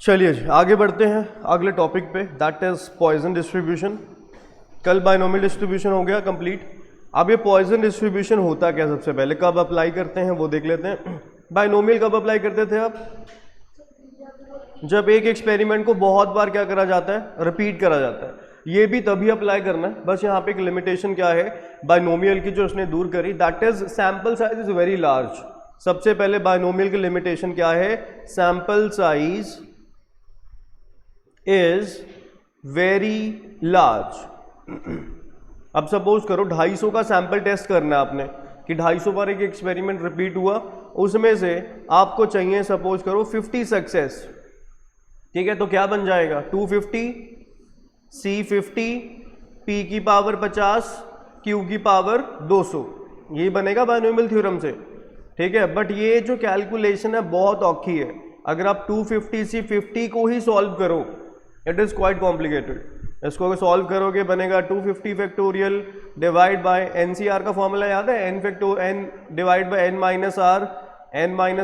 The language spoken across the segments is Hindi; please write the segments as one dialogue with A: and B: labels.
A: चलिए जी आगे बढ़ते हैं अगले टॉपिक पे, दैट इज पॉइजन डिस्ट्रीब्यूशन। कल बायनोमियल डिस्ट्रीब्यूशन हो गया कंप्लीट। अब ये पॉइजन डिस्ट्रीब्यूशन होता क्या, सबसे पहले कब अप्लाई करते हैं वो देख लेते हैं। बायनोमियल कब अप्लाई करते थे आप? जब एक एक्सपेरिमेंट को बहुत बार क्या करा जाता है, रिपीट करा जाता है। ये भी तभी अप्लाई करना है, बस यहाँ पे एक लिमिटेशन क्या है बायनोमियल की जो उसने दूर करी, that is sample size is very large. सबसे पहले बायनोमियल की लिमिटेशन क्या है, sample size is very large. अब सपोज करो 250 का सैंपल टेस्ट करना है आपने, कि 250 बार एक एक्सपेरिमेंट रिपीट हुआ, उसमें से आपको चाहिए सपोज करो 50 सक्सेस, ठीक है। तो क्या बन जाएगा 250 C50 P की पावर 50 Q की पावर 200, ये बनेगा बायनोमियल थ्योरम से, ठीक है। बट ये जो कैलकुलेशन है बहुत औखी है। अगर आप 250 C50 को ही सॉल्व करो, इट इज क्वाइट कॉम्प्लिकेटेड। इसको अगर सॉल्व करोगे बनेगा 250 फैक्टोरियल डिवाइड बाय NCR का फॉर्मूला याद है, n divide by n minus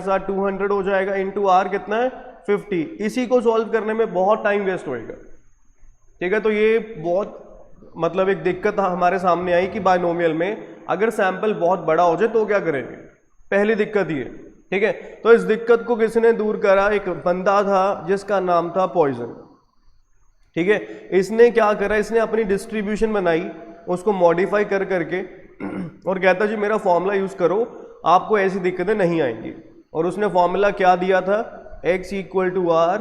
A: r 200 हो जाएगा, इंटू r कितना है 50। इसी को सॉल्व करने में बहुत टाइम वेस्ट होएगा, ठीक है। तो ये बहुत मतलब एक दिक्कत हमारे सामने आई कि बायनोमियल में अगर सैंपल बहुत बड़ा हो जाए तो क्या करेंगे, पहली दिक्कत ये, ठीक है। तो इस दिक्कत को किसने दूर करा, एक बंदा था जिसका नाम था पॉइजन, ठीक है। इसने क्या करा, इसने अपनी डिस्ट्रीब्यूशन बनाई, उसको मॉडिफाई कर करके और कहता जी मेरा फॉर्मूला यूज करो, आपको ऐसी दिक्कतें नहीं आएंगी। और उसने फॉर्मूला क्या दिया था, x equal to r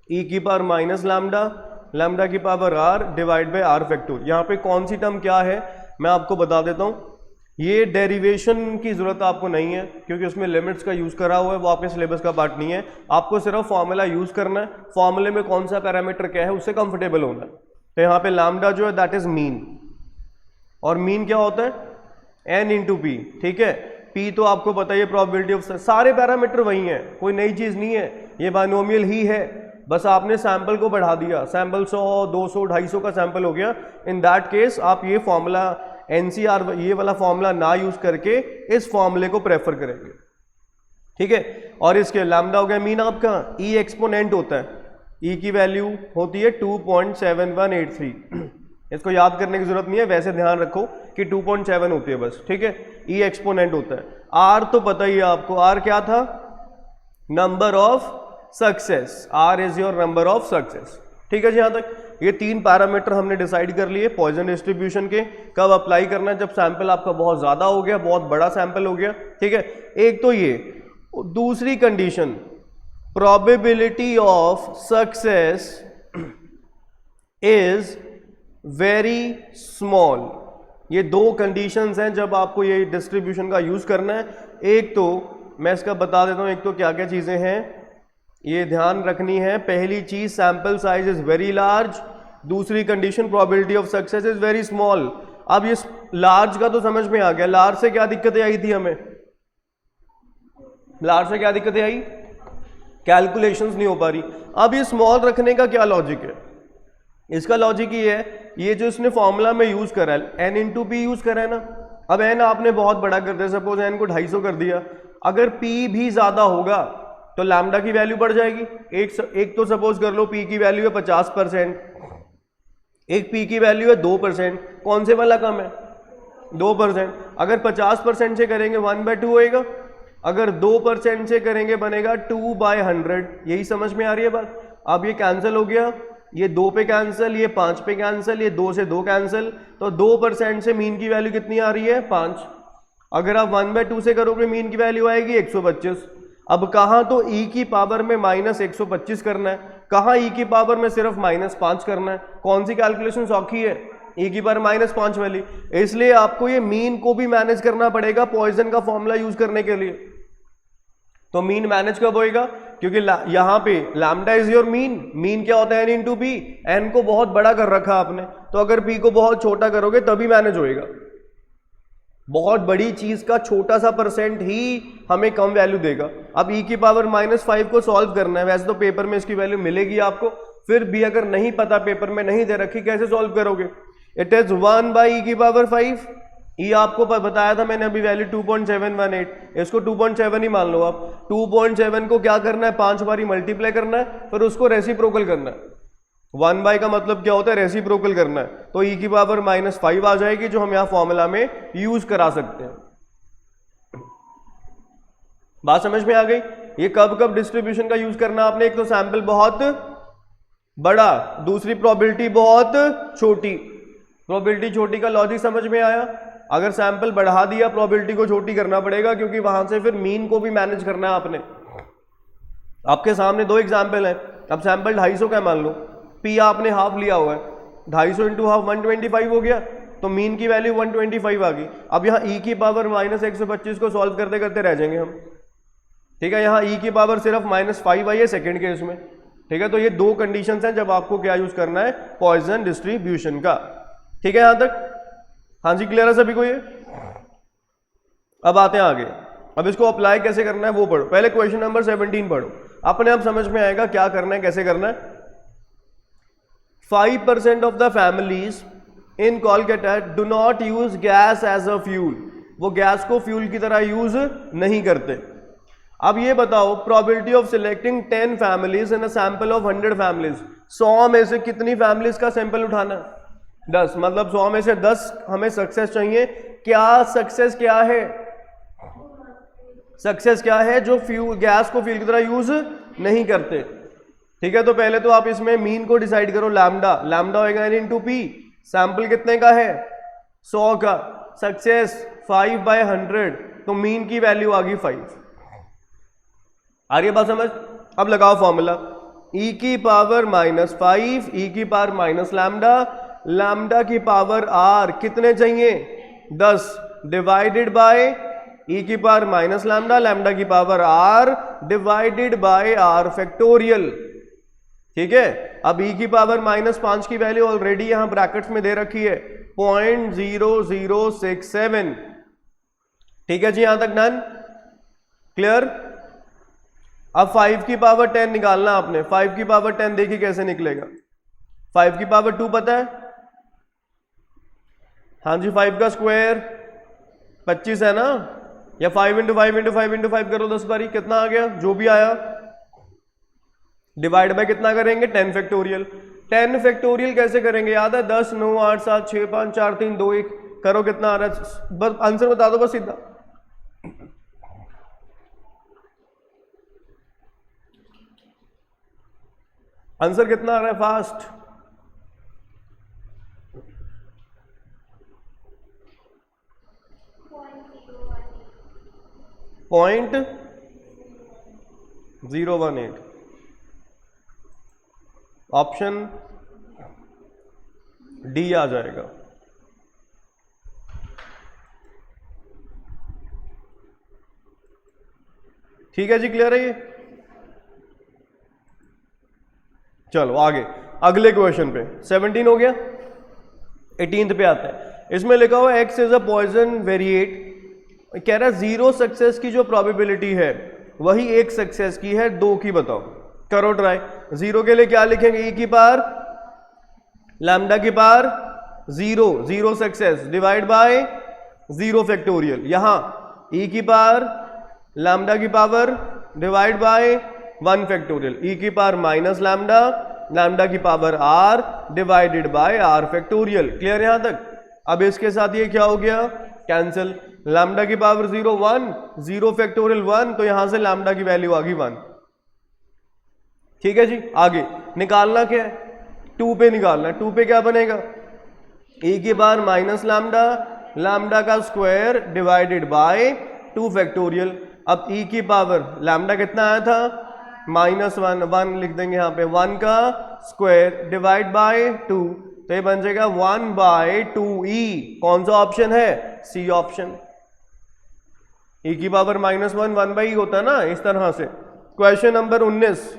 A: e की पावर माइनस लैम्डा की power r divide by r factorial. यहाँ पे कौन सी टर्म क्या है मैं आपको बता देता हूँ। ये डेरिवेशन की जरूरत आपको नहीं है क्योंकि उसमें लिमिट्स का यूज करा हुआ है, वो आपके सिलेबस का पार्ट नहीं है। आपको सिर्फ फॉर्मूला यूज करना है, फॉर्मूले में कौन सा पैरामीटर क्या है उससे कंफर्टेबल होना है। तो यहाँ पे लैम्डा जो है दैट इज मीन, और मीन क्या होता है n इंटू पी, ठीक है। p तो आपको पता है प्रोबेबिलिटी ऑफ, सारे पैरामीटर वही हैं, कोई नई चीज नहीं है, ये बायनोमियल ही है, बस आपने सैंपल को बढ़ा दिया। सैंपल 100 200 250 का सैंपल हो गया, इन दैट केस आप ये फॉर्मूला NCR ये वाला फॉर्मूला ना यूज करके इस फॉर्मूले को प्रेफर करेंगे, ठीक है। और इसके लैम्डा हो गया मीन आपका, e एक्सपोनेंट होता है, e की वैल्यू होती है 2.7183। इसको याद करने की जरूरत नहीं है, वैसे ध्यान रखो कि 2.7 होती है बस, ठीक है। e एक्सपोनेंट होता है। r तो पता ही है आपको, r क्या था, number of success, r is your number of success, ठीक है जी। यहां तक ये तीन पैरामीटर हमने डिसाइड कर लिए पॉइजन डिस्ट्रीब्यूशन के। कब अप्लाई करना है, जब सैंपल आपका बहुत ज्यादा हो गया, बहुत बड़ा सैंपल हो गया, ठीक है। एक तो ये, दूसरी condition probability of success is very small. ये दो कंडीशंस हैं जब आपको ये डिस्ट्रीब्यूशन का यूज करना है। एक तो मैं इसका बता देता हूं, एक तो क्या क्या चीजें हैं ये ध्यान रखनी है। पहली चीज sample size is very large, दूसरी condition probability of success is very small. अब ये लार्ज का तो समझ में आ गया, लार्ज से क्या दिक्कतें आई थी हमें, लार्ज से क्या दिक्कतें आई, कैलकुलेशंस नहीं हो पा रही। अब ये स्मॉल रखने का क्या लॉजिक है, इसका लॉजिक ये है, ये जो इसने फॉर्मूला में यूज करा है n इंटू पी यूज करा है ना। अब n आपने बहुत बड़ा कर दिया, सपोज n को 250 कर दिया, अगर p भी ज्यादा होगा तो लैम्डा की वैल्यू बढ़ जाएगी। एक तो सपोज कर लो p की वैल्यू है 50%, एक p की वैल्यू है 2%, कौन से वाला कम है 2%। अगर 50% से करेंगे 1/2 होएगा, अगर 2% से करेंगे बनेगा 2/100। यही समझ में आ रही है बात। अब ये कैंसिल हो गया, ये 2 पे कैंसिल, ये 5 पे कैंसिल, ये 2 से 2 कैंसिल, तो 2% से मीन की वैल्यू कितनी आ रही है 5। अगर आप 1/2 से करोगे मीन की वैल्यू आएगी 125। अब कहां तो e की पावर में -125 करना है, कहां e की पावर में सिर्फ -5 करना है। कौन सी कैलकुलेशन सौखी है, e की पावर -5 वाली। इसलिए आपको ये मीन को भी मैनेज करना पड़ेगा पॉइजन का फॉर्मूला यूज करने के लिए। तो मीन मैनेज कब होएगा, क्योंकि यहां पे लैम्डा इज योर मीन क्या होता है n इंटू पी। n को बहुत बड़ा कर रखा आपने, तो अगर p को बहुत छोटा करोगे तभी मैनेज होएगा। बहुत बड़ी चीज का छोटा सा परसेंट ही हमें कम वैल्यू देगा। अब e की पावर -5 को सॉल्व करना है, वैसे तो पेपर में इसकी वैल्यू मिलेगी आपको, फिर भी अगर नहीं पता, पेपर में नहीं दे रखी, कैसे सॉल्व करोगे। इट इज 1/e की पावर 5 ई आपको बताया था मैंने अभी वैल्यू 2.718, इसको 2.7 ही मान लो आप। 2.7 को क्या करना है, 5 बारी मल्टीप्लाई करना है, फिर उसको रेसिप्रोकल करना है। 1 बाई का मतलब क्या होता है, रेसिप्रोकल करना है, तो ई की पावर -5 आ जाएगी, जो हम यहां फॉर्मूला में यूज करा सकते हैं। बात समझ में आ गई। ये कब कब डिस्ट्रीब्यूशन का यूज करना आपने, एक तो सैंपल बहुत बड़ा, दूसरी प्रोबेबिलिटी बहुत छोटी। प्रोबेबिलिटी छोटी का लॉजिक समझ में आया। अगर सैंपल बढ़ा दिया प्रोबेबिलिटी को छोटी करना पड़ेगा, क्योंकि वहां से फिर मीन को भी मैनेज करना है आपने। आपके सामने 2 एग्जाम्पल है। अब सैंपल 250 का मान लो, पी आपने हाफ लिया हुआ है, 250 इंटू हाफ 125 हो गया, तो मीन की वैल्यू 125 आ गई। अब यहाँ ई की पावर -125 को सॉल्व करते करते रह जाएंगे हम, ठीक है। यहाँ ई की पावर सिर्फ -5 आई है सेकेंड केस में, ठीक है। तो ये 2 कंडीशंस हैं जब आपको क्या यूज करना है, पॉइजन डिस्ट्रीब्यूशन का, ठीक है। यहां तक हाँ जी, क्लियर है सभी को ये। अब आते हैं आगे। अब इसको अप्लाई कैसे करना है वो पढ़ो। पहले क्वेश्चन नंबर 17 पढ़ो, अपने आप समझ में आएगा क्या करना है, कैसे करना है। 5% of the families in Kolkata do not use gas as a fuel, वो गैस को फ्यूल की तरह यूज नहीं करते। अब ये बताओ, probability of selecting 10 families in a sample of 100 families, 100 में से कितनी फैमिलीज का सैंपल उठाना है, 10, मतलब 100 में से 10 हमें सक्सेस चाहिए। क्या सक्सेस क्या है, सक्सेस क्या है, जो फ्यूल गैस को फ्यूल की तरह यूज नहीं करते, ठीक है। तो पहले तो आप इसमें मीन को डिसाइड करो, लैम्डा, लैम्डा होएगा n इंटू पी, सैंपल कितने का है 100 का, सक्सेस 5/100, तो मीन की वैल्यू आ गई 5। आ रही है बात समझ। अब लगाओ फॉर्मूला, e की पावर -5, e की पावर माइनस लैम्डा, लैम्डा की पावर r कितने चाहिए 10, डिवाइडेड बाय e की पावर माइनस लैम्डा, लैम्डा की power r divided by r factorial, ठीक है। अब e की पावर -5 की वैल्यू ऑलरेडी यहां ब्रैकेट्स में दे रखी है 0.0067, ठीक है जी, यहां तक डन, क्लियर। अब 5 की पावर 10 निकालना आपने, 5 की पावर 10 देखिए कैसे निकलेगा। 5 की पावर 2 पता है, हाँ जी, 5 का स्क्वायर 25 है ना, या 5 इंटू 5 इंटू 5 इंटू 5 करो 10 बारी, कितना आ गया, जो भी आया, डिवाइड बाय कितना करेंगे 10 फैक्टोरियल। 10 फैक्टोरियल कैसे करेंगे, याद है, 10 9 8 7 6 5 4 3 2 1, करो कितना आ रहा है, बस आंसर बता दो बस सीधा। आंसर कितना आ रहा है फास्ट, .018, ऑप्शन डी आ जाएगा। ठीक है जी, क्लियर है ये। चलो आगे, अगले क्वेश्चन पे 17 हो गया, 18 पे आते हैं। इसमें लिखा हुआ X is a Poisson variate, कह रहा है 0 सक्सेस की जो प्रोबेबिलिटी है वही 1 सक्सेस की है, 2 की बताओ, करो ट्राई। 0 के लिए क्या लिखेंगे, ई की पावर लैम्डा की power 0 success divide by 0 factorial, यहां ई की पावर लैम्डा की पावर डिवाइड बाय 1 फैक्टोरियल, ई की पावर माइनस लैम्डा, लैम्डा की power r divided by r factorial, clear यहां तक। अब इसके साथ ये क्या हो गया, कैंसिल, लैम्डा की पावर 0 1, 0 फैक्टोरियल 1, तो यहां से लैम्डा की वैल्यू आ गई 1। ठीक है जी, आगे निकालना क्या है, 2 पे निकालना है। 2 पे क्या बनेगा, e की पावर माइनस लैम्डा, लैम्डा का स्क्वायर डिवाइडेड बाय 2 फैक्टोरियल। अब e की पावर लैम्डा कितना आया था -1, 1 लिख देंगे यहाँ पे, 1 का स्क्वायर डिवाइड बाय 2, तो ये बन जाएगा 1/2e, कौन सा ऑप्शन है, सी ऑप्शन। e की पावर -1 1/e होता है ना, इस तरह से। क्वेश्चन नंबर 19,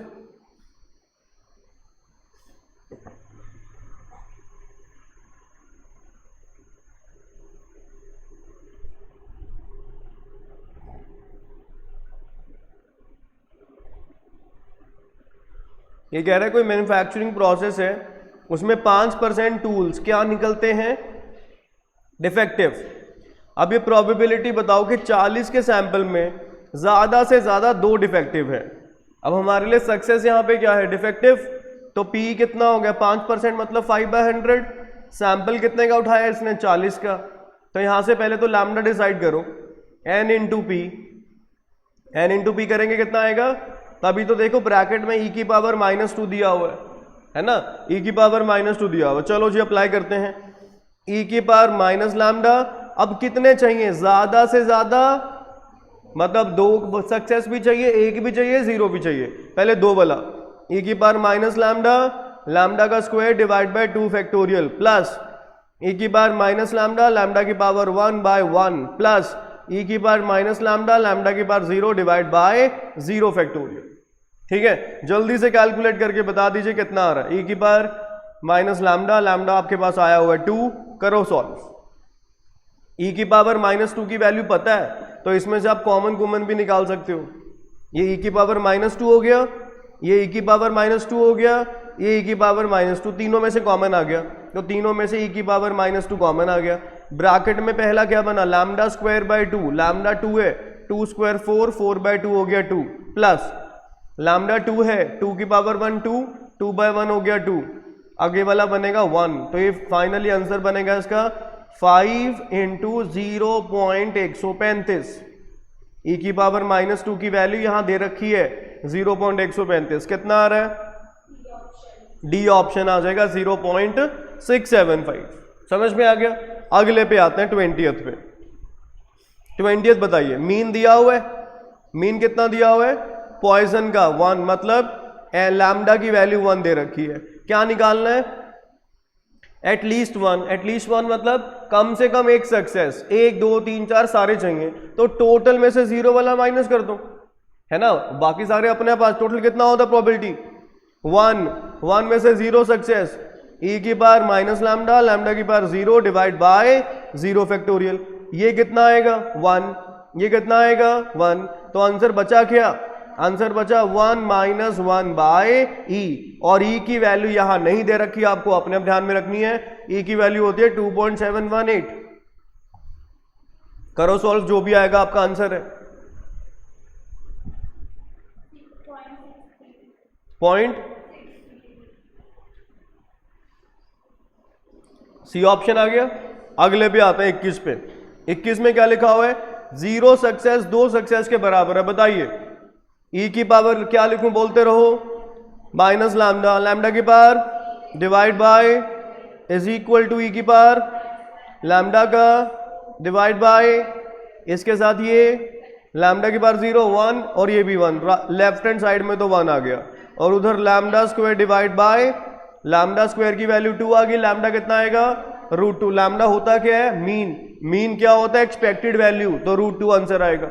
A: ये कह रहा है कोई मैन्युफैक्चरिंग प्रोसेस है, उसमें 5% टूल्स क्या निकलते हैं, डिफेक्टिव। अब ये प्रोबेबिलिटी बताओ कि 40 के सैंपल में ज्यादा से ज्यादा 2 डिफेक्टिव है। अब हमारे लिए सक्सेस यहाँ पे क्या है, डिफेक्टिव, तो P कितना हो गया 5%, मतलब 5/100। सैंपल कितने का उठाया इसने, 40 का। तो यहां से पहले तो लैम्डा डिसाइड करो, n into P, n into P करेंगे कितना आएगा। तभी तो देखो ब्रैकेट में e की पावर -2 दिया हुआ है ना, e की पावर -2 दिया हुआ। चलो जी अप्लाई करते हैं, e की पावर माइनस लैम्डा। अब कितने चाहिए, ज्यादा से ज्यादा, मतलब 2 सक्सेस भी चाहिए, 1 भी चाहिए, 0 भी चाहिए। पहले 2 वाला, e की पावर माइनस लैम्डा, लैम्डा का square divide by 2 factorial, plus e की पावर माइनस लैम्डा, लैम्डा की पावर 1/1, प्लस e की पावर माइनस लैम्डा, लैम्डा की पावर 0 डिवाइड बाय 0 फैक्टोरियल। ठीक है, जल्दी से कैलकुलेट करके बता दीजिए कितना आ रहा है। e की पावर माइनस लैम्डा, लैम्डा आपके पास आया हुआ है 2, करो सॉल्व। e की पावर -2 की वैल्यू पता है, तो इसमें से आप कॉमन भी निकाल सकते हो। ये e की पावर -2 हो गया, ये e की पावर -2 हो गया, ये e की पावर -2, तीनों में से कॉमन आ गया, तो तीनों में से e की पावर -2 कॉमन आ गया। ब्रैकेट में पहला क्या बना, लैम्डा स्क्वायर बाय 2, लैम्डा 2 है, 2 स्क्वायर 4, 4/2 हो गया 2, प्लस लैम्डा 2 है, 2 की पावर 1 2, 2/1 हो गया 2, आगे वाला बनेगा 1। तो ये फाइनली आंसर बनेगा इसका 5 इंटू 0.135। e की पावर -2 की वैल्यू यहां दे रखी है 0.135, कितना आ रहा है, डी ऑप्शन आ जाएगा 0.675। समझ में आ गया। अगले पे आते हैं 20th पे। 20th बताइए, मीन दिया हुआ है, मीन कितना दिया हुआ है, पॉइजन का 1, मतलब लैम्डा की वैल्यू 1 दे रखी है। क्या निकालना है, एटलीस्ट 1, एटलीस्ट 1 मतलब कम से कम एक सक्सेस, 1 2 3 4 सारे चाहिए, तो टोटल में से 0 वाला माइनस कर दो, है ना, बाकी सारे अपने पास। टोटल कितना होता है प्रोबेबिलिटी, 1 में से 0 सक्सेस, e की पावर माइनस लैम्डा, लैम्डा की पावर 0 डिवाइड बाय 0 फैक्टोरियल। ये कितना आएगा 1, ये कितना आएगा 1, तो आंसर बचा क्या, आंसर बचा 1 - 1 बाय e, और e की वैल्यू यहां नहीं दे रखी, आपको अपने आप ध्यान में रखनी है। e की वैल्यू होती है 2.718। करो सॉल्व, जो भी आएगा आपका आंसर है। पॉइंट सी ऑप्शन आ गया। अगले पे आते हैं 21 पे। 21 में क्या लिखा हुआ है, 0 सक्सेस 2 सक्सेस के बराबर है। बताइए e की पावर क्या लिखूं, बोलते रहो, माइनस लैम्डा, लैम्डा की power divide by is equal to e की पावर लैम्डा का डिवाइड बाय, इसके साथ ये लैम्डा की पावर 0 1 और ये भी 1, लेफ्ट हैंड साइड में तो 1 आ गया, और उधर lambda square divide by, lambda square की वैल्यू 2 आ गई, लैम्डा कितना आएगा √2। लैम्डा होता क्या है, मीन, मीन क्या होता है, एक्सपेक्टेड वैल्यू, तो √2 आंसर आएगा।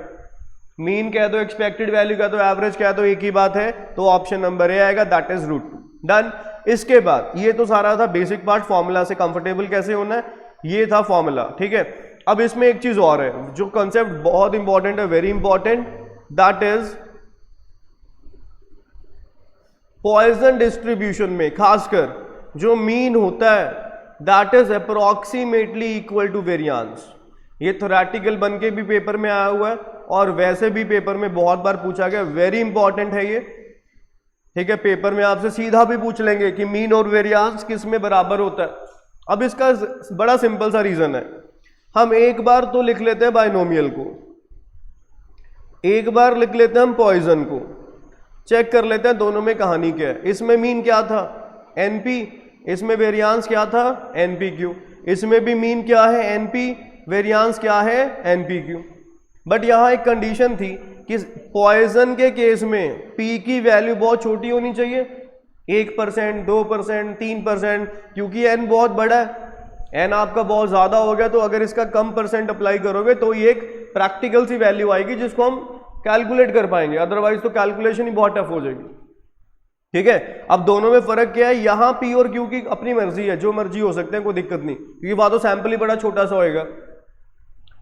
A: मीन कह दो, एक्सपेक्टेड वैल्यू कह दो, एवरेज कह दो, एक ही बात है, तो ऑप्शन नंबर ए आएगा, दैट इज √2। डन। इसके बाद ये तो सारा था बेसिक पार्ट, फॉर्मूला से कंफर्टेबल कैसे होना है, ये था फॉर्मूला, ठीक है। अब इसमें एक चीज और है जो कंसेप्ट बहुत इंपॉर्टेंट है, very important, that is Poisson distribution में खासकर जो मीन होता है that is approximately equal to variance. ये थ्योरेटिकल बन के भी पेपर में आया हुआ है और वैसे भी पेपर में बहुत बार पूछा गया, वेरी इंपॉर्टेंट है ये, ठीक है। पेपर में आपसे सीधा भी पूछ लेंगे कि मीन और वेरिएंस किस में बराबर होता है। अब इसका बड़ा सिंपल सा रीजन है, हम एक बार तो लिख लेते हैं बाइनोमियल को, एक बार लिख लेते हैं हम पॉइजन को, चेक कर लेते हैं दोनों में कहानी क्या है। इसमें मीन क्या था NP, इसमें वेरिएंस क्या था NPQ, इसमें भी मीन क्या है NP, वेरिएंस क्या है NPQ। बट यहां एक कंडीशन थी कि पॉइजन के केस में P की वैल्यू बहुत छोटी होनी चाहिए, 1%, 2%, 3%, क्योंकि N बहुत बड़ा है, N आपका बहुत ज्यादा हो गया, तो अगर इसका कम % अप्लाई करोगे तो ये एक प्रैक्टिकल सी वैल्यू आएगी जिसको हम कैलकुलेट कर पाएंगे, अदरवाइज तो कैलकुलेशन ही बहुत टफ हो जाएगी, ठीक है। अब दोनों में फर्क क्या है, यहां P और Q की अपनी मर्जी है, जो मर्जी हो सकते हैं, कोई दिक्कत नहीं, क्योंकि वहां तो सैंपल ही बड़ा छोटा सा होएगा।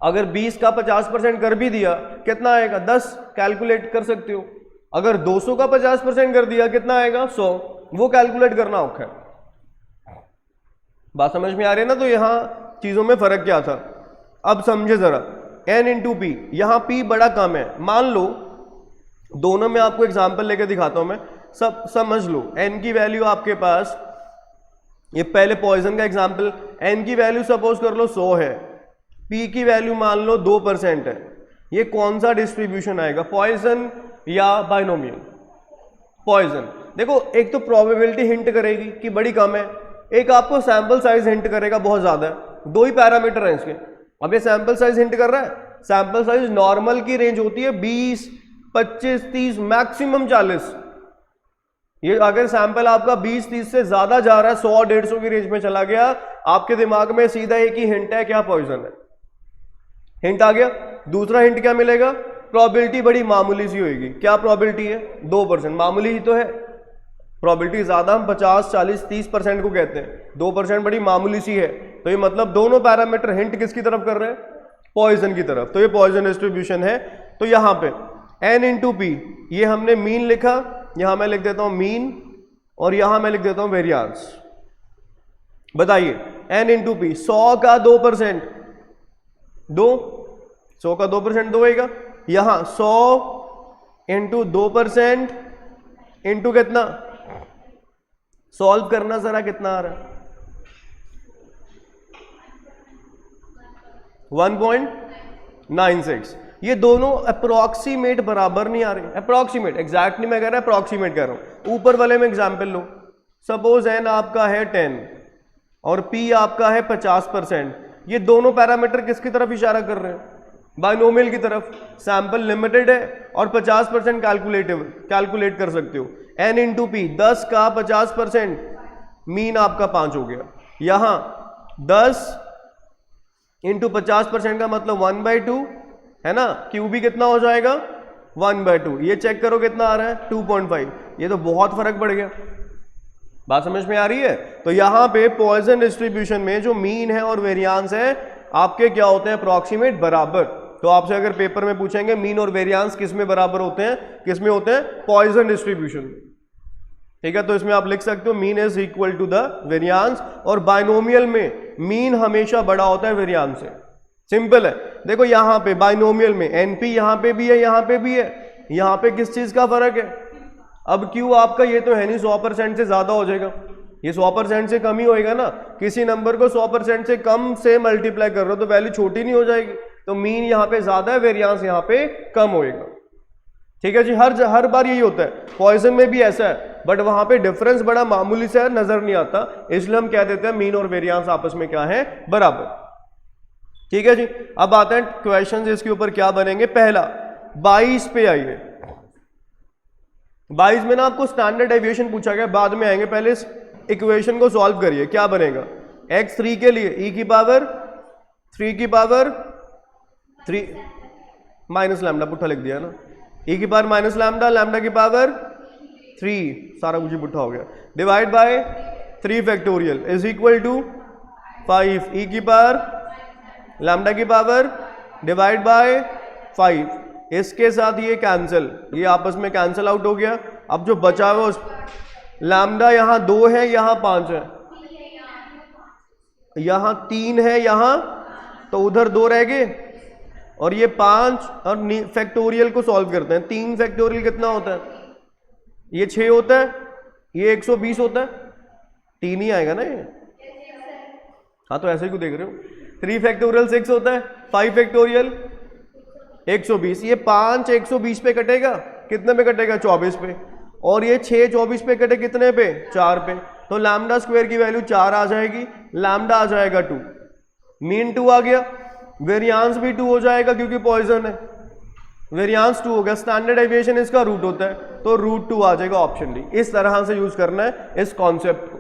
A: अगर 20 का 50% कर भी दिया कितना आएगा 10, कैलकुलेट कर सकते हो। अगर 200 का 50% कर दिया कितना आएगा 100, वो कैलकुलेट करना औखा है। बात समझ में आ रही है ना। तो यहां चीजों में फर्क क्या था। अब समझे जरा, n इंटू पी, यहां p बड़ा कम है, मान लो दोनों में आपको एग्जांपल लेके दिखाता हूं मैं, सब समझ लो। n की वैल्यू आपके पास, ये पहले पॉइजन का एग्जांपल, n की वैल्यू सपोज कर लो 100 है, p की वैल्यू मान लो 2% है, ये कौन सा डिस्ट्रीब्यूशन आएगा, पॉइजन या बाइनोमियल? पॉइजन। देखो एक तो प्रोबेबिलिटी हिंट करेगी कि बड़ी कम है, एक आपको सैंपल साइज हिंट करेगा बहुत ज्यादा है, दो ही पैरामीटर हैं इसके। अब ये सैंपल साइज हिंट कर रहा है, सैंपल साइज नॉर्मल की रेंज होती है 20, 25, 30, मैक्सिमम 40। ये अगर सैंपल आपका 20, 30 से ज्यादा जा रहा है, 100, 150 की रेंज में चला गया, आपके दिमाग में सीधा एक ही हिंट है, क्या, पॉइजन है। हिंट आ गया। दूसरा हिंट क्या मिलेगा, प्रोबेबिलिटी बड़ी मामूली सी होगी। क्या प्रोबेबिलिटी है, 2%, मामूली ही तो है। प्रोबेबिलिटी ज्यादा हम 50, 40, 30% को कहते हैं, 2% बड़ी मामूली सी है। तो ये मतलब दोनों पैरामीटर हिंट किसकी तरफ कर रहे हैं, पॉइजन की तरफ। तो ये पॉइजन डिस्ट्रीब्यूशन है। तो यहां पे n इंटू पी, ये हमने मीन लिखा, यहां मैं लिख देता हूं मीन, और यहां मैं लिख देता हूं वेरियांस। बताइए n इंटू पी, 100 का 2%, 100 का 2% 2 होगा। यहां 100 इंटू 2% इंटू कितना, सॉल्व करना जरा, कितना आ रहा है, 1.96। ये दोनों अप्रोक्सीमेट बराबर नहीं आ रहे, अप्रोक्सीमेट, एग्जैक्ट नहीं मैं कह रहा, अप्रोक्सीमेट कह रहा हूं। ऊपर वाले में एग्जांपल लो, सपोज n आपका है 10 और p आपका है 50%, ये दोनों पैरामीटर किसकी तरफ इशारा कर रहे हैं, बाइनोमियल की तरफ। सैंपल लिमिटेड है और 50% कैलकुलेट कर सकते हो। n इंटू पी, 10 का 50%, मीन आपका 5 हो गया। यहां 10 इंटू 50% का मतलब 1/2 है ना, क्यू भी कितना हो जाएगा, 1/2। ये चेक करो कितना आ रहा है, 2.5। ये तो बहुत फर्क पड़ गया, बात समझ में आ रही है। तो यहां पे पॉइजन डिस्ट्रीब्यूशन में जो मीन है और वेरियांस है आपके क्या होते हैं, अप्रॉक्सीमेट बराबर। तो आपसे अगर पेपर में पूछेंगे मीन और वेरियांस किस में बराबर होते हैं, किस में होते हैं, पॉइजन डिस्ट्रीब्यूशन में, ठीक है। तो इसमें आप लिख सकते हो mean is equal to the variance, और बाइनोमियल में मीन हमेशा बड़ा होता है वेरियांस से, सिंपल है। देखो यहां पे बाइनोमियल में एनपी यहां पे भी है, यहां पे भी है, यहां पे किस चीज का फर्क है, अब क्यू आपका ये तो है नहीं 100% से ज्यादा हो जाएगा, ये 100% से कम ही होएगा ना। किसी नंबर को 100% से कम से मल्टीप्लाई कर रहे हो तो वैल्यू छोटी नहीं हो जाएगी। तो मीन यहां पे ज्यादा है, वेरियांस यहां पे कम होएगा, ठीक है जी। हर बार यही होता है, पॉइजन में भी ऐसा है, बट वहां पे डिफरेंस बड़ा मामूली से नजर नहीं आता, इसलिए हम कह देते हैं मीन और वेरियांस आपस में क्या है, बराबर, ठीक है जी। अब आते हैं क्वेश्चंस इसके ऊपर क्या बनेंगे। पहला 22 पे आइए, 22 में ना आपको स्टैंडर्ड डेविएशन पूछा गया, बाद में आएंगे, पहले इस इक्वेशन को सॉल्व करिए। क्या बनेगा, x3 के लिए e की पावर 3 की पावर 3 माइनस लैम्डा, पुट्ठा लिख दिया ना, e की पावर माइनस लैम्डा, लैम्डा की पावर 3, सारा कुछ पुट्ठा हो गया, divide by 3 factorial is equal to 5 e की पावर लैम्डा की पावर डिवाइड बाय 5। इसके साथ ये कैंसिल, ये आपस में कैंसिल आउट हो गया। अब जो बचा हुआ लैम्डा यहां 2 है, यहां 5 है, यहां 3 है, यहां तो उधर 2 रह गए, और ये 5, और फैक्टोरियल को सॉल्व करते हैं। 3 फैक्टोरियल कितना होता है, ये 6 होता है, ये 120 होता है, 3 ही आएगा ना ये, हाँ तो ऐसे ही क्यों देख रहे हो। 3 फैक्टोरियल 6 होता है, 5 फैक्टोरियल 120, ये 5 120 पे कटेगा, कितने पे कटेगा, 24 पे, और ये 6 24 पे कटे कितने पे, 4 पे, तो लैम्डा स्क्वायर की वैल्यू 4 आ जाएगी, लैम्डा आ जाएगा 2, मीन 2 आ गया, वेरियांस भी 2 हो जाएगा क्योंकि पॉइजन है, वेरियांस 2 हो गया। स्टैंडर्ड डेविएशन इसका रूट होता है, तो √2 आ जाएगा, ऑप्शन डी। इस तरह से यूज करना है इस कॉन्सेप्ट को,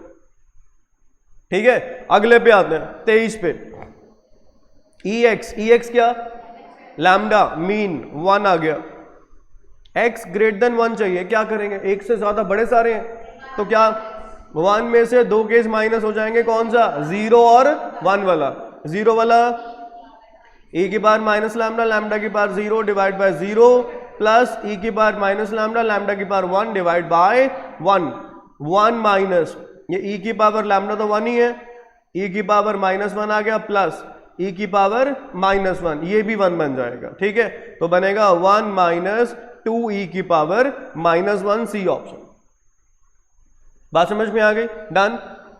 A: ठीक है। अगले पे आते हैं 23 पे, EX क्या, लैम्डा मीन 1 आ गया, x ग्रेटर देन 1 चाहिए, क्या करेंगे, एक से ज्यादा बड़े सारे हैं, तो क्या 1 में से 2 केस माइनस हो जाएंगे, कौन सा, 0 और 1 वाला, 0 वाला e की पावर माइनस लैम्डा, लैम्डा की power 0 divide by 0 plus e की पावर माइनस लैम्डा, लैम्डा की पावर 1 डिवाइड बाय 1, 1 माइनस ये e की पावर लैम्डा तो 1 ही है, e की पावर -1 आ गया, प्लस ई की पावर -1, ये भी 1 बन जाएगा, ठीक है। तो बनेगा 1 माइनस 2 ई की पावर -1, सी ऑप्शन। बात समझ में आ गई? डन।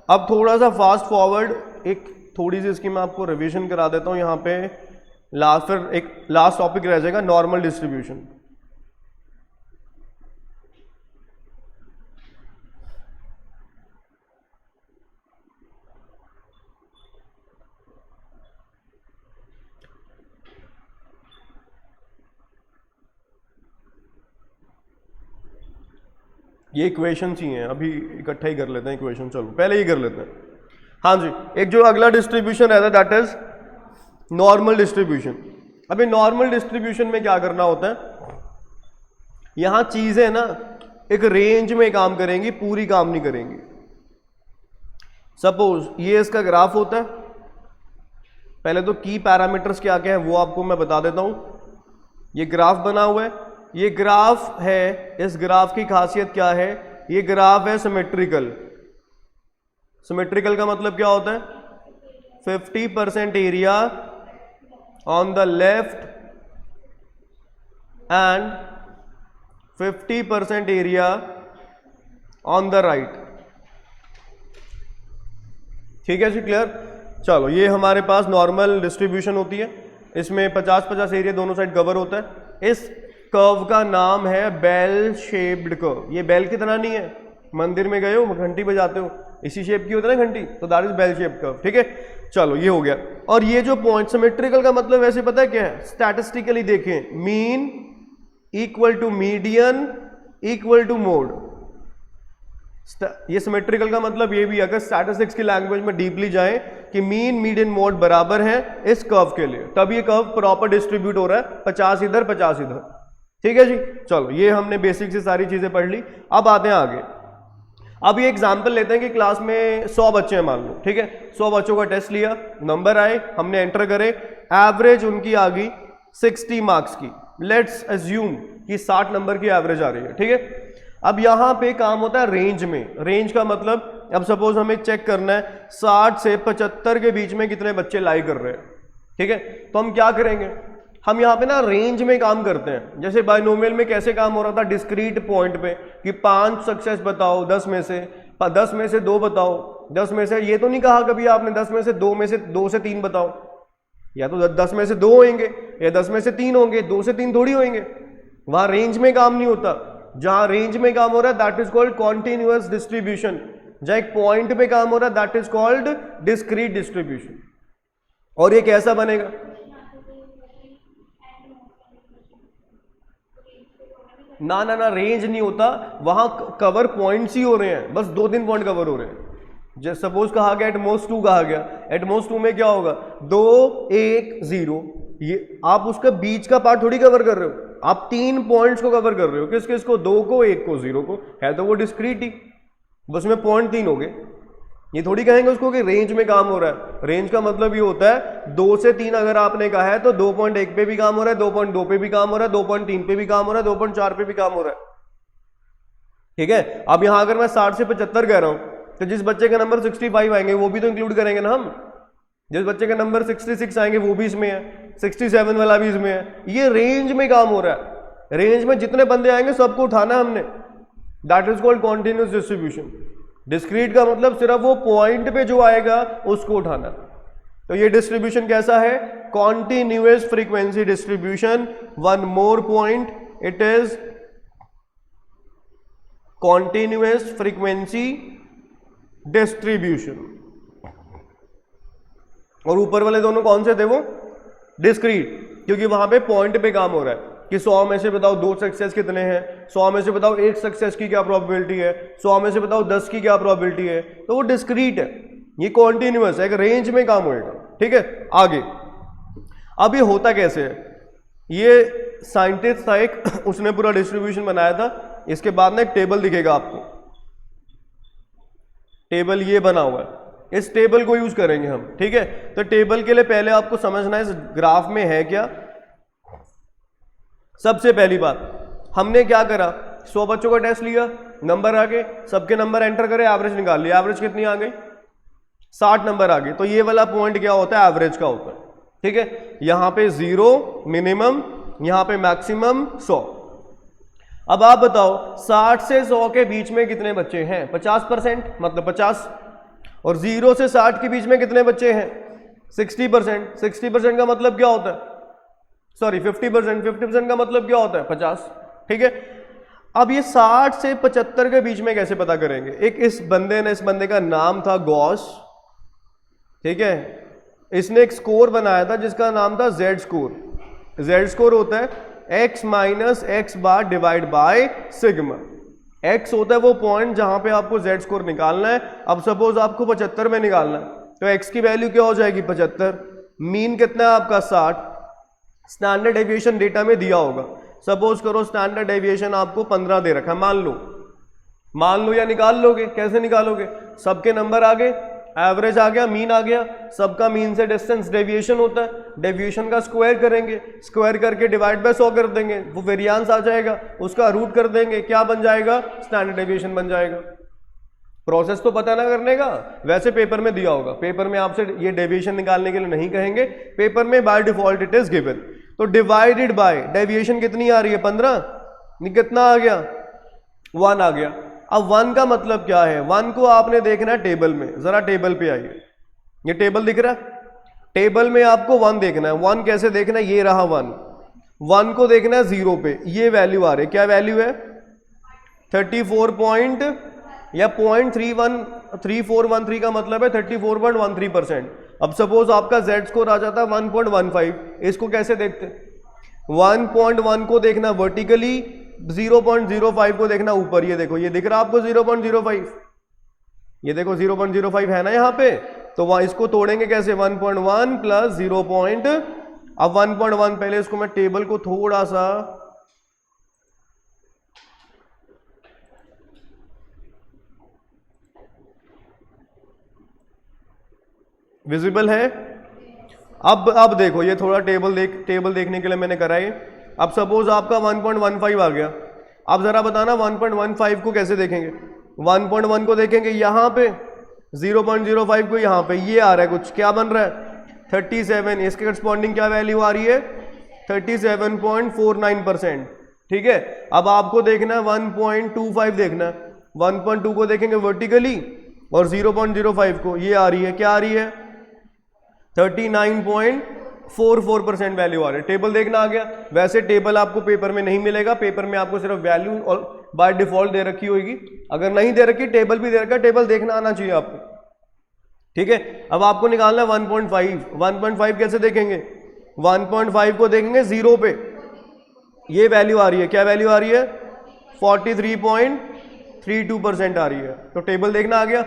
A: अब थोड़ा सा फास्ट फॉरवर्ड, एक थोड़ी सी इसकी मैं आपको रिवीजन करा देता हूं यहाँ पे। फिर एक लास्ट टॉपिक रह जाएगा, नॉर्मल डिस्ट्रीब्यूशन। ये इक्वेशंस ही हैं, अभी इकट्ठा ही कर लेते हैं इक्वेशन। चलो पहले ही कर लेते हैं। हाँ जी, एक जो अगला डिस्ट्रीब्यूशन रहता है दैट इज नॉर्मल डिस्ट्रीब्यूशन। अभी नॉर्मल डिस्ट्रीब्यूशन में क्या करना होता है, यहां चीजें ना एक रेंज में काम करेंगी, पूरी काम नहीं करेंगी। सपोज ये इसका ग्राफ होता है, पहले तो की पैरामीटर्स क्या क्या है वो आपको मैं बता देता हूं। ये ग्राफ बना हुआ है, ये ग्राफ है, इस ग्राफ की खासियत क्या है, ये ग्राफ है सिमेट्रिकल। सिमेट्रिकल का मतलब क्या होता है, 50% area on the left and 50% area on the right. ठीक है जी, क्लियर। चलो ये हमारे पास नॉर्मल डिस्ट्रीब्यूशन होती है, इसमें 50-50 एरिया दोनों साइड कवर होता है। इस कर्व का नाम है बेल शेप्ड कर्व। ये बेल की तरह नहीं है, मंदिर में गए हो घंटी बजाते हो, इसी शेप की होती है ना घंटी, तो that is bell shaped curve. ठीक है, चलो ये हो गया। और ये जो पॉइंट सिमेट्रिकल का मतलब वैसे पता है क्या है, स्टैटिस्टिकली देखें, mean equal to median equal to mode. ये सिमेट्रिकल का मतलब ये भी, अगर स्टैटिस्टिक्स की लैंग्वेज में डीपली जाए कि मीन मीडियन मोड बराबर है इस कर्व के लिए, तब ये कर्व प्रॉपर डिस्ट्रीब्यूट हो रहा है, 50 इधर 50 इधर। ठीक है जी, चलो ये हमने बेसिक से सारी चीजें पढ़ ली। अब आते हैं आगे। अब ये एग्जांपल लेते हैं कि क्लास में 100 बच्चे हैं मान लो, ठीक है। 100 बच्चों का टेस्ट लिया, नंबर आए, हमने एंटर करे, एवरेज उनकी आ गई 60 मार्क्स की। लेट्स अज्यूम कि 60 नंबर की एवरेज आ रही है, ठीक है। अब यहां पे काम होता है रेंज में। रेंज का मतलब, अब सपोज हमें चेक करना है 60 से 75 के बीच में कितने बच्चे लाई कर रहे हैं, ठीक है। तो हम क्या करेंगे, हम यहाँ पे ना रेंज में काम करते हैं। जैसे बाइनोमियल में कैसे काम हो रहा था, डिस्क्रीट पॉइंट पे कि 5 सक्सेस बताओ 10 में से, 10 में से 2 बताओ, 10 में से, ये तो नहीं कहा कभी आपने 10 में से 2 से 3 बताओ, या तो 10 में से 2 होंगे या 10 में से 3 होंगे, 2 से 3 थोड़ी होंगे। वहां रेंज में काम नहीं होता। जहां रेंज में काम हो रहा है that is called continuous distribution. जहां एक पॉइंट पे काम हो रहा है that is called discrete distribution. और ये कैसा बनेगा, ना ना ना रेंज नहीं होता, वहां कवर पॉइंट्स ही हो रहे हैं, बस 2-3 पॉइंट कवर हो रहे हैं। जैसे सपोज कहा गया एटमोस्ट 2 कहा गया, एटमोस्ट 2 में क्या होगा, 2 1 0, ये आप उसका बीच का पार्ट थोड़ी कवर कर रहे हो, आप 3 पॉइंट्स को कवर कर रहे हो। किस किस को, 2 को, 1 को, 0 को, है तो वो डिस्क्रीट ही, बस में पॉइंट 3 हो गए। ये थोड़ी कहेंगे उसको कि रेंज में काम हो रहा है। रेंज का मतलब ये होता है 2 से 3 अगर आपने कहा है तो 2.1 पे भी काम हो रहा है, 2.2 पे भी काम हो रहा है, 2.3 पे भी काम हो रहा है, 2.4 पे भी काम हो रहा है। ठीक है, अब यहां अगर मैं 60 से 75 कह रहा हूं तो जिस बच्चे के नंबर 65 आएंगे वो भी तो इंक्लूड करेंगे ना हम। जिस बच्चे के नंबर 66 आएंगे वो भी इसमें है, 67 वाला भी इसमें है। ये रेंज में काम हो रहा है। रेंज में जितने बंदे आएंगे सबको उठाना है हमने, that is called continuous distribution. Discrete का मतलब सिर्फ वो पॉइंट पे जो आएगा उसको उठाना। तो ये डिस्ट्रीब्यूशन कैसा है, continuous frequency distribution. One more point, it is continuous frequency distribution. और ऊपर वाले दोनों कौन से थे, वो डिस्क्रीट, क्योंकि वहां पे पॉइंट पे काम हो रहा है कि 100 में से बताओ 2 सक्सेस कितने हैं, 100 में से बताओ 1 सक्सेस की क्या प्रोबेबिलिटी है, 100 में से बताओ 10 की क्या प्रोबेबिलिटी है। तो वो डिस्क्रीट है, ये कॉन्टिन्यूअस है, एक रेंज में काम होएगा। ठीक है, आगे। अब ये होता कैसे है, ये साइंटिस्ट था एक, उसने पूरा डिस्ट्रीब्यूशन बनाया था। इसके बाद ना एक टेबल दिखेगा आपको, टेबल ये बना हुआ है, इस टेबल को यूज करेंगे हम। ठीक है, तो टेबल के लिए पहले आपको समझना है इस ग्राफ में है क्या। सबसे पहली बात, हमने क्या करा, 100 बच्चों का टेस्ट लिया, नंबर आ गए, सबके नंबर एंटर करे, एवरेज निकाल लिया। एवरेज कितनी आ गई, 60 नंबर आ गई। तो ये वाला पॉइंट क्या होता है, एवरेज का होता है। ठीक है, यहां पे 0 मिनिमम, यहां पे मैक्सिमम 100। अब आप बताओ 60 से 100 के बीच में कितने बच्चे हैं? 50%, मतलब 50। और 0 से 60 के बीच में कितने बच्चे हैं? 60%। 60% का मतलब क्या होता है? सॉरी 50%। 50% का मतलब क्या होता है? 50। ठीक है, अब ये 60 से 75 के बीच में कैसे पता करेंगे? इस बंदे का नाम था गॉस, ठीक है, इसने एक स्कोर बनाया था जिसका नाम था जेड स्कोर। जेड स्कोर होता है x minus X bar divide by sigma. x होता है वो पॉइंट जहां पे आपको z स्कोर निकालना है। अब सपोज आपको 75 में निकालना है, तो x की वैल्यू क्या हो जाएगी? 75। मीन कितना है आपका? 60। स्टैंडर्ड डेविएशन डेटा में दिया होगा, सपोज करो स्टैंडर्ड डेविएशन आपको 15 दे रखा है, मान लो या निकाल लोगे? कैसे निकालोगे? सबके नंबर आ गए, एवरेज आ गया, मीन आ गया, सबका मीन से डिस्टेंस डेविएशन होता है, डेविएशन का स्क्वायर करेंगे, स्क्वायर करके डिवाइड बाय 100 कर देंगे, वो वेरिएंस आ जाएगा, उसका रूट कर देंगे, क्या बन जाएगा? स्टैंडर्ड डेविएशन बन जाएगा। प्रोसेस तो पता ना करने का, वैसे पेपर में दिया होगा, पेपर में आपसे ये डेविएशन निकालने के लिए नहीं कहेंगे, पेपर में by default it is given. तो डिवाइडेड बाय डेविएशन कितनी आ रही है? 15। कितना आ गया? 1 आ गया। अब 1 का मतलब क्या है? 1 को आपने देखना है टेबल में, जरा टेबल पे आइए, ये टेबल दिख रहा है, टेबल में आपको 1 देखना है। 1 कैसे देखना है? ये रहा 1। 1 को देखना है 0 पे, ये वैल्यू आ रही है, क्या वैल्यू है? 34 पॉइंट या 0.3413 का मतलब है 34.13%। अब सपोज आपका z स्कोर आ जाता है 1.15, इसको कैसे देखते? 1.1 को देखना वर्टिकली, 0.05 को देखना ऊपर। ये देखो, ये दिख रहा है आपको 0.05, ये देखो 0.05 है ना यहाँ पे, तो वहां इसको तोड़ेंगे कैसे? 1.1 प्लस 0. अब 1.1, पहले इसको मैं टेबल को थोड़ा सा विजिबल है। अब देखो, ये थोड़ा टेबल देखने के लिए मैंने कराई। अब सपोज आपका 1.15 आ गया, अब जरा बताना 1.15 को कैसे देखेंगे? 1.1 को देखेंगे यहाँ पे, 0.05 को यहाँ पे, ये आ रहा है कुछ, क्या बन रहा है? 37। इसके करस्पॉन्डिंग क्या वैल्यू आ रही है? 37.49%। ठीक है, अब आपको देखना है 1.25 देखना है, 1.2 को देखेंगे वर्टिकली और 0.05 को, ये आ रही है, क्या आ रही है? 39.44% वैल्यू आ रही है। टेबल देखना आ गया। वैसे टेबल आपको पेपर में नहीं मिलेगा, पेपर में आपको सिर्फ वैल्यू और बाय डिफॉल्ट दे रखी होगी, अगर नहीं दे रखी टेबल भी दे रखा, टेबल देखना आना चाहिए आपको। ठीक है, अब आपको निकालना है 1.5। 1.5 कैसे देखेंगे? 1.5 को देखेंगे 0 पे, ये वैल्यू आ रही है, क्या वैल्यू आ रही है? 43.32% आ रही है। तो टेबल देखना आ गया।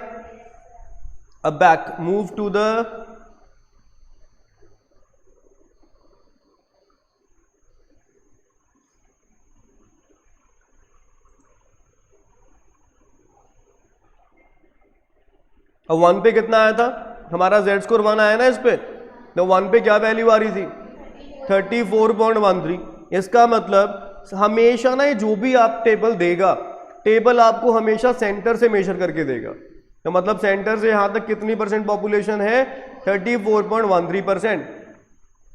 A: अब बैक मूव टू द अब 1 पे कितना आया था? हमारा z स्कोर 1 आया ना इस पे, तो 1 पे क्या वैल्यू आ रही थी? 34.13। इसका मतलब हमेशा ना, ये जो भी आप टेबल देगा, टेबल आपको हमेशा सेंटर से मेजर करके देगा। तो मतलब सेंटर से यहां तक कितनी परसेंट पॉपुलेशन है? 34.13%।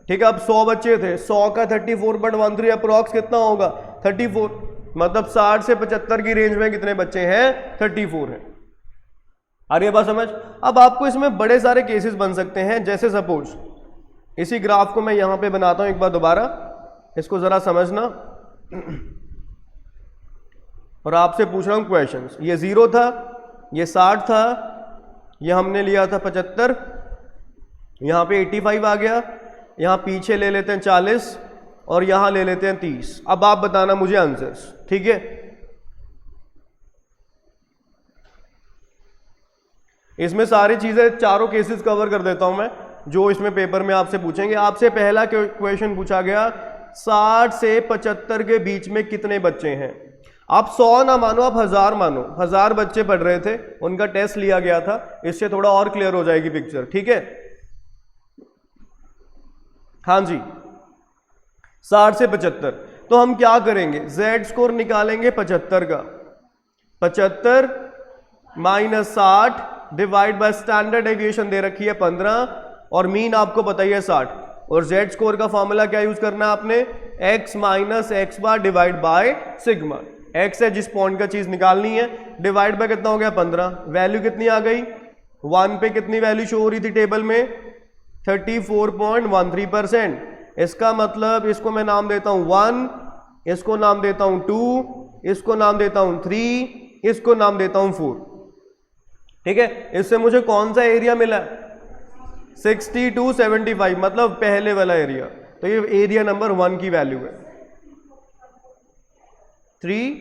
A: ठीक है, अब 100 बच्चे थे, 100 का 34.13 अप्रोक्स कितना होगा? 34। मतलब 60 से 75 की रेंज में कितने बच्चे हैं? 34 है। आ रही है बात समझ? अब आपको इसमें बड़े सारे केसेस बन सकते हैं, जैसे सपोज इसी ग्राफ को मैं यहां पे बनाता हूं एक बार दोबारा, इसको जरा समझना और आपसे पूछ रहा हूं क्वेश्चंस। ये 0 था, ये 60 था, ये हमने लिया था 75, यहां पे 85 आ गया, यहां पीछे ले लेते हैं 40 और यहां ले लेते हैं 30। अब आप बताना मुझे आंसर्स। ठीक है, इसमें सारी चीजें, चारों केसेस कवर कर देता हूं मैं जो इसमें पेपर में आपसे पूछेंगे। आपसे पहला क्वेश्चन पूछा गया 60 से 75 के बीच में कितने बच्चे हैं? आप 100 ना मानो, आप 1000 मानो। 1000 बच्चे पढ़ रहे थे, उनका टेस्ट लिया गया था, इससे थोड़ा और क्लियर हो जाएगी पिक्चर। ठीक है, हाँ जी, 60 से 75। तो हम क्या करेंगे? z स्कोर निकालेंगे 75 का, 75 minus 60 divide by standard deviation दे रखी है 15 और मीन आपको बताइए 60। और जेड स्कोर का फॉर्मूला क्या यूज करना है आपने, x minus X bar divide by sigma. x है जिस पॉइंट का चीज निकालनी है, डिवाइड बाय कितना हो गया 15, वैल्यू कितनी आ गई 1 पे कितनी वैल्यू शो हो रही थी टेबल में 34.13%। इसका मतलब इसको मैं नाम देता हूं 1, इसको नाम देता हूं 2, इसको नाम देता हूं 3, इसको नाम देता हूं 4। ठीक है, इससे मुझे कौन सा एरिया मिला 6275, मतलब पहले वाला एरिया। तो ये एरिया नंबर 1 की वैल्यू है। 3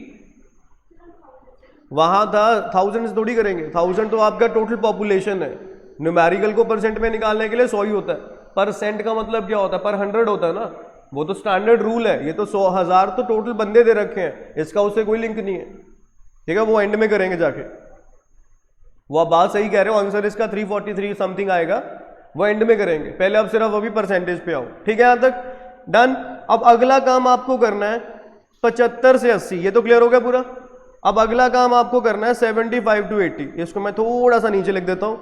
A: वहां था 1000 से थोड़ी करेंगे, 1000 तो आपका टोटल पॉपुलेशन है। न्यूमेरिकल को परसेंट में निकालने के लिए 100 ही होता है, परसेंट का मतलब क्या होता है, पर 100 होता है ना, वो तो स्टैंडर्ड रूल है। ये तो 100,000 तो टोटल बंदे दे रखे हैं, इसका उससे कोई लिंक नहीं है। ठीक है, वो एंड में करेंगे जाके। वो आप बात सही कह रहे हो, आंसर इसका 343 समथिंग आएगा, वो एंड में करेंगे। पहले अब सिर्फ अभी परसेंटेज पे आओ। ठीक है, यहां तक डन। अब अगला काम आपको करना है 75 से 80, ये तो क्लियर हो गया पूरा। अब अगला काम आपको करना है 75 to 80, इसको मैं थोड़ा सा नीचे लिख देता हूं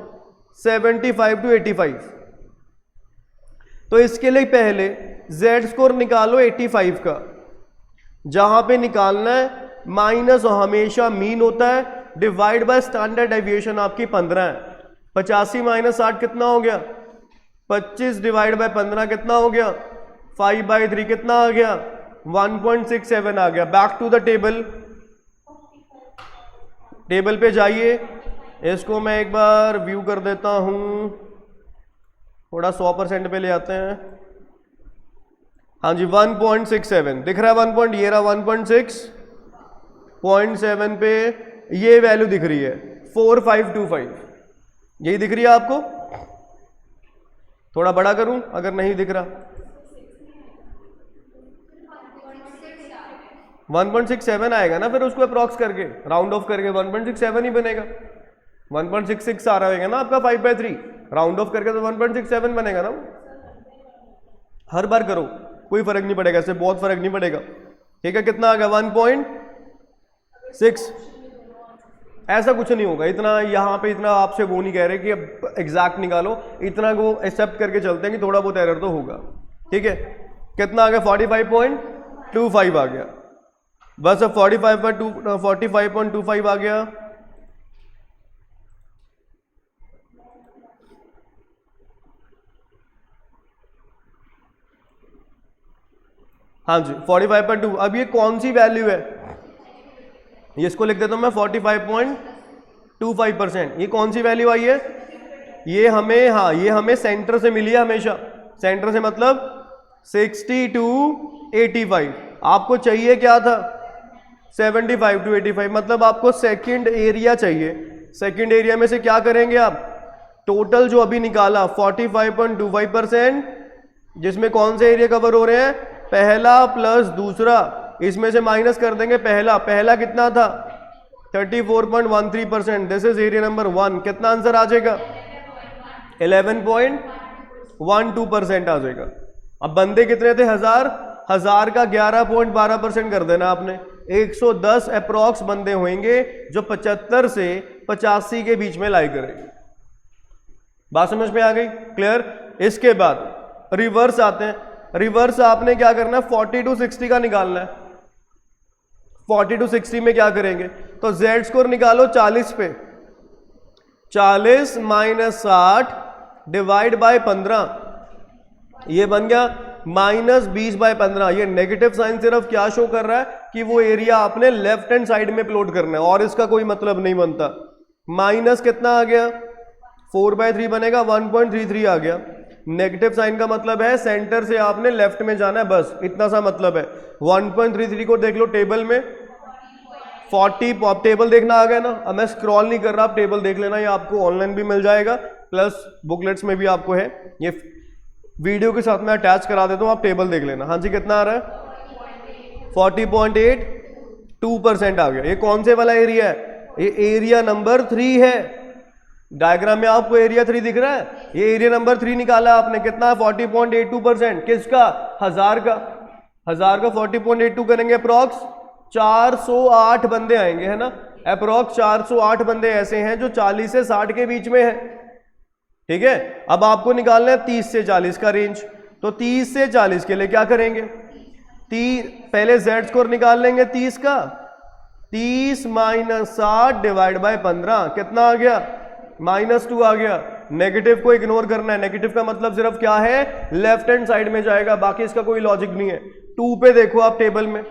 A: 75 to 85। तो इसके लिए पहले Z स्कोर निकालो 85 का, जहां पे निकालना है माइनस हमेशा मीन होता है, डिवाइड बाय स्टैंडर्ड डेविएशन आपकी 15 है। 85 माइनस 60 कितना हो गया 25, डिवाइड बाय 15 कितना हो गया 5/3 कितना आ गया 1.67 आ गया। Back to the table, table पे जाइए, इसको मैं एक बार व्यू कर देता हूं, थोड़ा 100% पे ले आते हैं। हाँ जी 1.67 दिख रहा है, 1. ये रहा 1.6.7 पे ये वैल्यू दिख रही है 4525, यही दिख रही है आपको। थोड़ा बड़ा करूं अगर नहीं दिख रहा, 1.67 आएगा ना, फिर उसको अप्रॉक्स करके राउंड ऑफ करके 1.67 ही बनेगा। 1.66 आ रहा है ना आपका 5/3, राउंड ऑफ करके तो 1.67 बनेगा ना। हर बार करो, कोई फर्क नहीं पड़ेगा, इससे बहुत फर्क नहीं पड़ेगा। ठीक है, कितना आ गया 1.6। ऐसा कुछ नहीं होगा इतना, यहां पे इतना आपसे वो नहीं कह रहे कि अब एग्जैक्ट निकालो, इतना को एक्सेप्ट करके चलते हैं कि थोड़ा बहुत एरर तो होगा। ठीक है, कितना आ गया 45.25 आ गया, बस अब 45.25 आ गया। हाँ जी 45.2। अब ये कौन सी वैल्यू है, ये इसको लिख देता हूं मैं 45.25%। ये कौन सी वैल्यू आई है, ये हमें, हाँ ये हमें सेंटर से मिली है हमेशा। सेंटर से मतलब 60 to 85, आपको चाहिए क्या था 75 to 85, मतलब आपको सेकंड एरिया चाहिए। सेकंड एरिया में से क्या करेंगे आप, टोटल जो अभी निकाला 45.25%, जिसमें कौन से एरिया कवर हो रहे हैं, पहला प्लस दूसरा, इसमें से माइनस कर देंगे पहला। पहला कितना था 34.13%, दिस इज एरिया नंबर 1। कितना आंसर आ जाएगा 11.12% आ जाएगा। अब बंदे कितने थे 1000 का 11.12% कर देना आपने, 110 अप्रॉक्स बंदे होंगे जो 75 से 85 के बीच में लाई करेंगे। बात समझ में आ गई, क्लियर। इसके बाद रिवर्स आते हैं। रिवर्स आपने क्या करना है 40 to 60 का निकालना है। 40 to 60 में क्या करेंगे, तो Z स्कोर निकालो 40 पे, 40 माइनस 60 डिवाइड बाय 15, ये बन गया -20/15। ये नेगेटिव साइन सिर्फ क्या शो कर रहा है कि वो एरिया आपने लेफ्ट हैंड साइड में प्लॉट करना है, और इसका कोई मतलब नहीं बनता। माइनस कितना आ गया 4/3 बनेगा, 1.33 आ गया। नेगेटिव साइन का मतलब है सेंटर से आपने लेफ्ट में जाना है, बस इतना सा मतलब है। 1.33 को देख लो टेबल में, 40 आप टेबल देखना आ गया ना। अब मैं स्क्रॉल नहीं कर रहा, आप टेबल देख लेना, ये आपको ऑनलाइन भी मिल जाएगा, प्लस बुकलेट्स में भी आपको है, ये वीडियो के साथ में अटैच करा देता हूं, आप टेबल देख लेना। हाँ जी कितना आ रहा है 40.82% आ गया। ये कौन से वाला एरिया है, ये एरिया नंबर 3 है। डायग्राम में आपको एरिया 3 दिख रहा है, ये एरिया नंबर 3 निकाला आपने। कितना 40.82%, किसका 1000 का। 1000 का 40.82 करेंगे अप्रॉक्स 408 बंदे आएंगे, है ना। अप्रॉक्स 408 बंदे ऐसे हैं जो 40 से 60 के बीच में है। ठीक है, अब आपको निकालना है 30 से 40 का रेंज। तो 30 से 40 के लिए क्या करेंगे, पहले z स्कोर निकाल लेंगे 30 का, 30 माइनस 60 डिवाइड बाय 15 कितना आ गया, -2 आ गया। नेगेटिव को इग्नोर करना है, नेगेटिव का मतलब सिर्फ क्या है, लेफ्ट हैंड साइड में जाएगा, बाकी इसका कोई लॉजिक नहीं है। 2 पे देखो आप टेबल में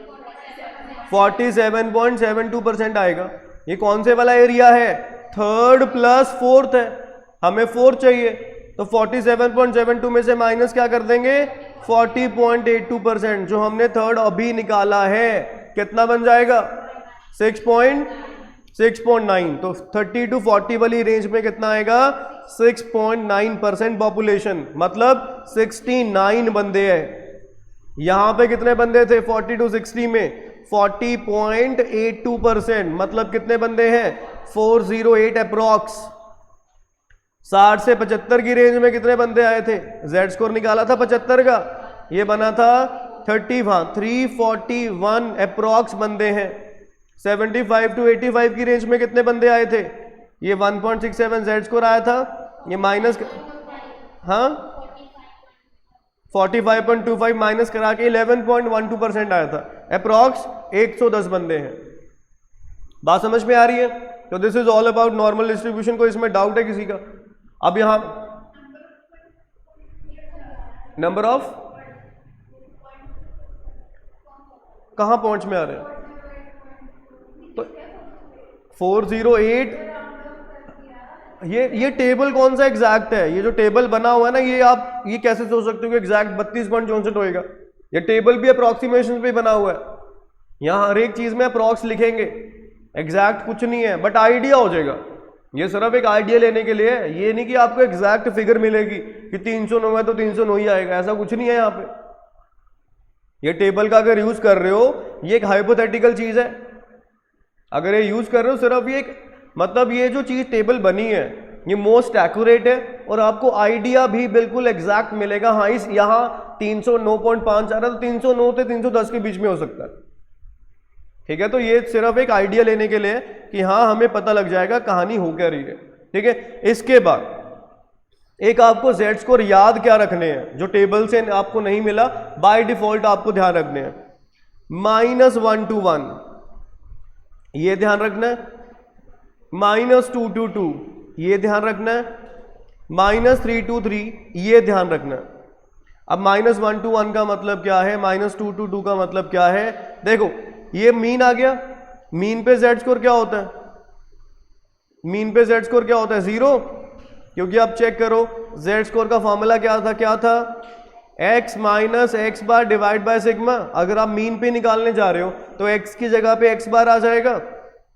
A: 47.72% आएगा। ये कौन से वाला एरिया है, थर्ड प्लस फोर्थ है, हमें फोर्थ चाहिए, तो 47.72 में से माइनस क्या कर देंगे 40.82%, जो हमने थर्ड अभी निकाला है कितना बन जाएगा 6.9, तो 30 to 40 वाली रेंज में कितना आएगा 6.9% पॉपुलेशन, मतलब 69 बंदे हैं। यहां पे कितने बंदे थे 40 to 60 में 40.82%, मतलब कितने बंदे हैं 408 अप्रॉक्स। 60 से 75 की रेंज में कितने बंदे आए थे, जेड स्कोर निकाला था 75 का, ये बना था 341 अप्रॉक्स बंदे हैं। 75 to 85 की रेंज में कितने बंदे आए थे, ये 1.67 जेड स्कोर आया था, ये माइनस, हाँ 45.25 माइनस करा के 11.12% आया था, अप्रॉक्स 110 बंदे हैं। बात समझ में आ रही है? तो this is all about normal distribution. को इसमें डाउट है किसी का? अब यहां नंबर ऑफ कहां पहुंच में आ रहे हैं, तो 408, ये टेबल कौन सा एग्जैक्ट है, ये जो टेबल बना हुआ है ना, ये आप ये कैसे सोच सकते हो कि एग्जैक्ट 32.64 होएगा, ये टेबल भी अप्रोक्सीमेशन पे बना हुआ है, यहां हर एक चीज में अप्रोक्स लिखेंगे, एग्जैक्ट कुछ नहीं है, बट आइडिया हो जाएगा। ये सिर्फ एक आइडिया लेने के लिए है, ये नहीं कि आपको एग्जैक्ट फिगर मिलेगी कि 309 है तो 309 ही आएगा, ऐसा कुछ नहीं है यहाँ पे। ये टेबल का अगर यूज कर रहे हो, ये एक हाइपोथेटिकल चीज है, अगर ये यूज कर रहे हो सिर्फ ये मतलब ये जो चीज टेबल बनी है ये मोस्ट एक्यूरेट है और आपको आइडिया भी बिल्कुल एग्जैक्ट मिलेगा। हाँ, इस यहाँ 309.5 आ रहा है तो 309 से 310 के बीच में हो सकता है, ठीक है। तो ये सिर्फ एक आइडिया लेने के लिए कि हाँ हमें पता लग जाएगा कहानी हो क्या रही है, ठीक है। इसके बाद एक आपको जेड स्कोर याद क्या रखने हैं, जो टेबल से आपको नहीं मिला, बाय डिफॉल्ट आपको ध्यान रखने हैं। -1 to 1 ये ध्यान रखना है, -2 to 2 ये ध्यान रखना है, -3 to 3 ये ध्यान रखना है। अब -1 to 1 का मतलब क्या है, -2 to 2 का मतलब क्या है, देखो ये मीन आ गया, मीन पे जेड स्कोर क्या होता है, मीन पे जेड स्कोर क्या होता है 0, क्योंकि आप चेक करो जेड स्कोर का फॉर्मूला क्या था x minus X bar divide by sigma. अगर आप मीन पे निकालने जा रहे हो तो x की जगह पे x बार आ जाएगा,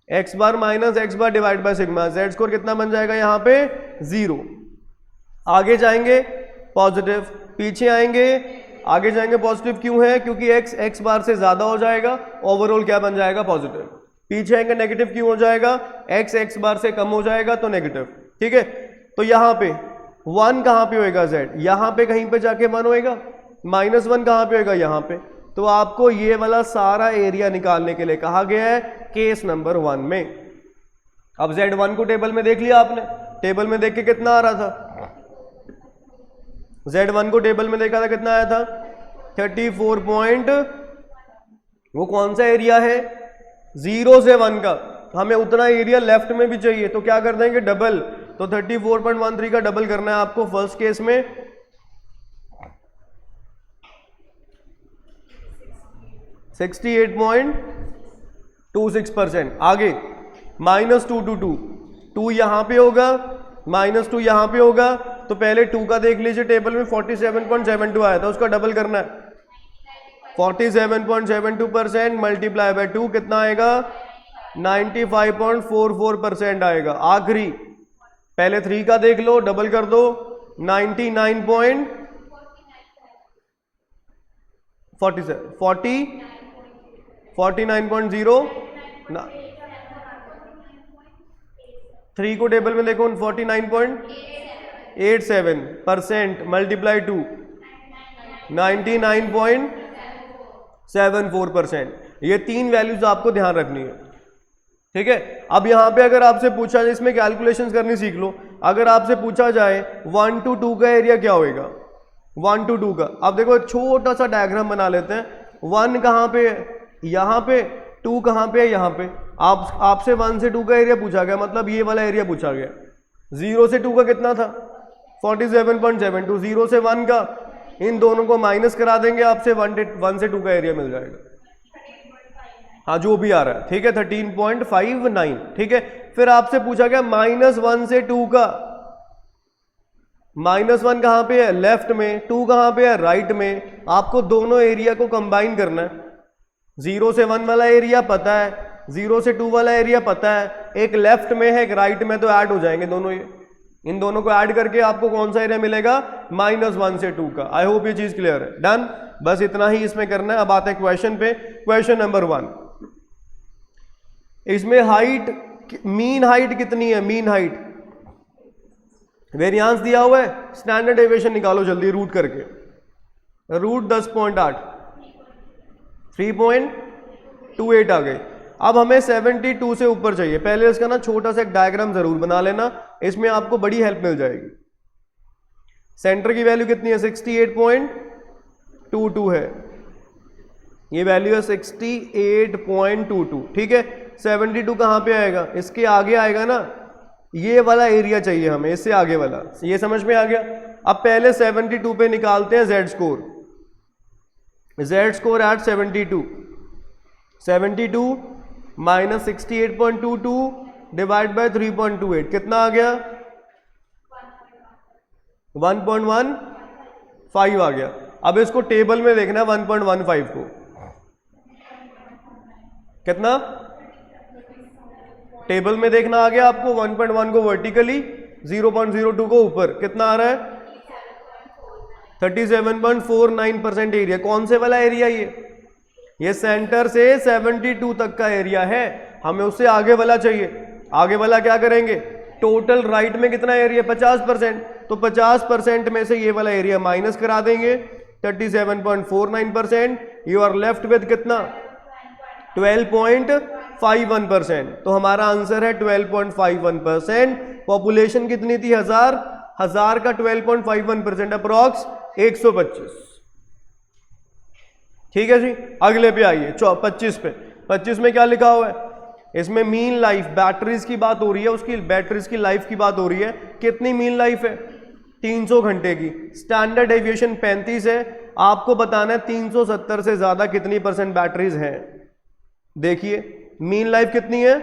A: x bar minus X bar divide by sigma, Z score कितना बन जाएगा यहाँ पे 0। आगे जाएंगे पॉजिटिव, पीछे आएंगे आगे जाएंगे पॉजिटिव, क्यों है, क्योंकि x x बार से ज्यादा हो जाएगा, ओवरऑल क्या बन जाएगा पॉजिटिव। पीछे आएंगे नेगेटिव, क्यों हो जाएगा, x x बार से कम हो जाएगा तो नेगेटिव, ठीक है। तो यहाँ पे 1 कहाँ पे होएगा z, यहाँ पे कहीं पे जाके 1 होएगा, -1 कहाँ पे होएगा यहाँ पे। तो आपको ये वाला सारा एरिया निकालने के लिए कहा गया है केस नंबर 1 में। अब Z1 को टेबल में देख लिया आपने, टेबल में देख के कितना आ रहा था, Z1 को टेबल में देखा था कितना आया था 34 पॉइंट, वो कौन सा एरिया है 0 से 1 का, हमें उतना एरिया लेफ्ट में भी चाहिए, तो क्या कर देंगे डबल, तो 34.13 का डबल करना है आपको फर्स्ट केस में, 68.26%। आगे -2 to 2, 2 यहां पे होगा, -2 यहां पे होगा, तो पहले 2 का देख लीजिए, टेबल में 47.72 आया था, उसका डबल करना है, 47.72% मल्टीप्लाई बाय 2 कितना आएगा 95.44% आएगा। आखिरी पहले 3 का देख लो, डबल कर दो 49.0, 3 को टेबल में देखो 49.87% मल्टीप्लाई 2 99.74%। ये 3 वैल्यूज आपको ध्यान रखनी है, ठीक है। अब यहां पे अगर आपसे पूछा जाए, इसमें कैलकुलेशंस करनी सीख लो, अगर आपसे पूछा जाए 1 to 2 का एरिया क्या होएगा, 1 to 2 का। अब देखो एक छोटा सा डायग्राम बना लेते हैं। 1 कहाँ पे है? यहाँ पे। 2 कहाँ पे है? यहाँ पे। आपसे 1 से 2 का एरिया पूछा गया, मतलब ये वाला एरिया पूछा गया। 0 से 2 का कितना था? 47.72। 0 से 1 का, इन दोनों को माइनस करा देंगे, आपसे 1 से 2 का एरिया मिल जाएगा। हाँ, जो भी आ रहा है, ठीक है, 13.59, ठीक है। फिर आपसे पूछा गया -1 से 2 का। -1 कहाँ पे है? लेफ्ट में। 2 कहाँ पे है? राइट में। आपको दोनों एरिया को कंबाइन करना है। 0 से 1 वाला एरिया पता है, 0 से 2 वाला एरिया पता है, एक लेफ्ट में है एक राइट में, तो ऐड हो जाएंगे दोनों। ये इन दोनों को ऐड करके आपको कौन सा एरिया मिलेगा? -1 से 2 का। आई होप ये चीज क्लियर है। डन, बस इतना ही इसमें करना है। अब आते हैं क्वेश्चन पे। क्वेश्चन नंबर 1, इसमें हाइट, मीन हाइट कितनी है? मीन हाइट, वेरिएंस दिया हुआ है, स्टैंडर्ड डेविएशन निकालो जल्दी रूट करके। रूट 10.8, 3.28 आ गई। अब हमें 72 से ऊपर चाहिए। पहले इसका ना छोटा सा एक डायग्राम जरूर बना लेना, इसमें आपको बड़ी हेल्प मिल जाएगी। सेंटर की वैल्यू कितनी है? 68.22 है, ये वैल्यू है 68.22, ठीक है। 72 कहाँ पे आएगा? इसके आगे आएगा ना, ये वाला एरिया चाहिए हमें, इससे आगे वाला। ये समझ में आ गया? अब पहले 72 पे निकालते हैं Z score. Z score at 72, 72 minus 68.22 divide by 3.28, कितना आ गया? 1.15 आ गया। अब इसको टेबल में देखना है 1.15 को, कितना टेबल में देखना आ गया आपको? 1.1 को वर्टिकली, 0.02 को ऊपर, कितना आ रहा है? 37.49% एरिया। कौन से वाला एरिया? ये सेंटर से 72 तक का एरिया है, हमें उससे आगे वाला चाहिए। आगे वाला क्या करेंगे? टोटल राइट में कितना एरिया? 50%, तो 50% में से ये वाला एरिया माइनस करा देंगे, 37.49%। यू आर लेफ्ट विद कितना? 12.51%। तो हमारा आंसर है 12.51%। पॉपुलेशन कितनी थी? 1000 का 12.51% अप्रॉक्स 125, ठीक है जी। अगले पे आइए 25 पे। 25 में क्या लिखा हुआ है? इसमें मीन लाइफ, बैटरीज की बात हो रही है, उसकी बैटरीज की लाइफ की बात हो रही है। कितनी मीन लाइफ है? 300 घंटे की। स्टैंडर्ड डेविएशन 35 है। आपको बताना है 370 से ज्यादा कितनी % बैटरीज हैं। देखिए मीन लाइफ कितनी है?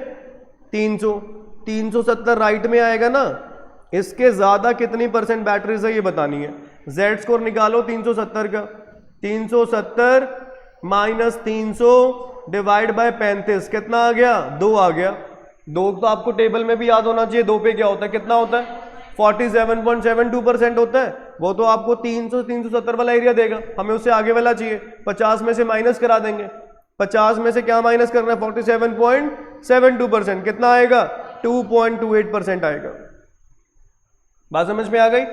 A: 300, 370 राइट में आएगा ना, इसके ज्यादा कितनी % बैटरीज है ये बतानी है। जेड स्कोर निकालो 370 का। 370 माइनस 300 डिवाइड बाय 35, कितना आ गया? 2 आ गया। 2 तो आपको टेबल में भी याद होना चाहिए। 2 पे क्या होता है? कितना होता है? 47.72% होता है। वो तो आपको 370 वाला एरिया देगा, हमें उससे आगे वाला चाहिए। 50 में से माइनस करा देंगे। 50 में से क्या माइनस करना है? 47.72%, कितना आएगा? 2.28% आएगा। बात समझ में आ गई?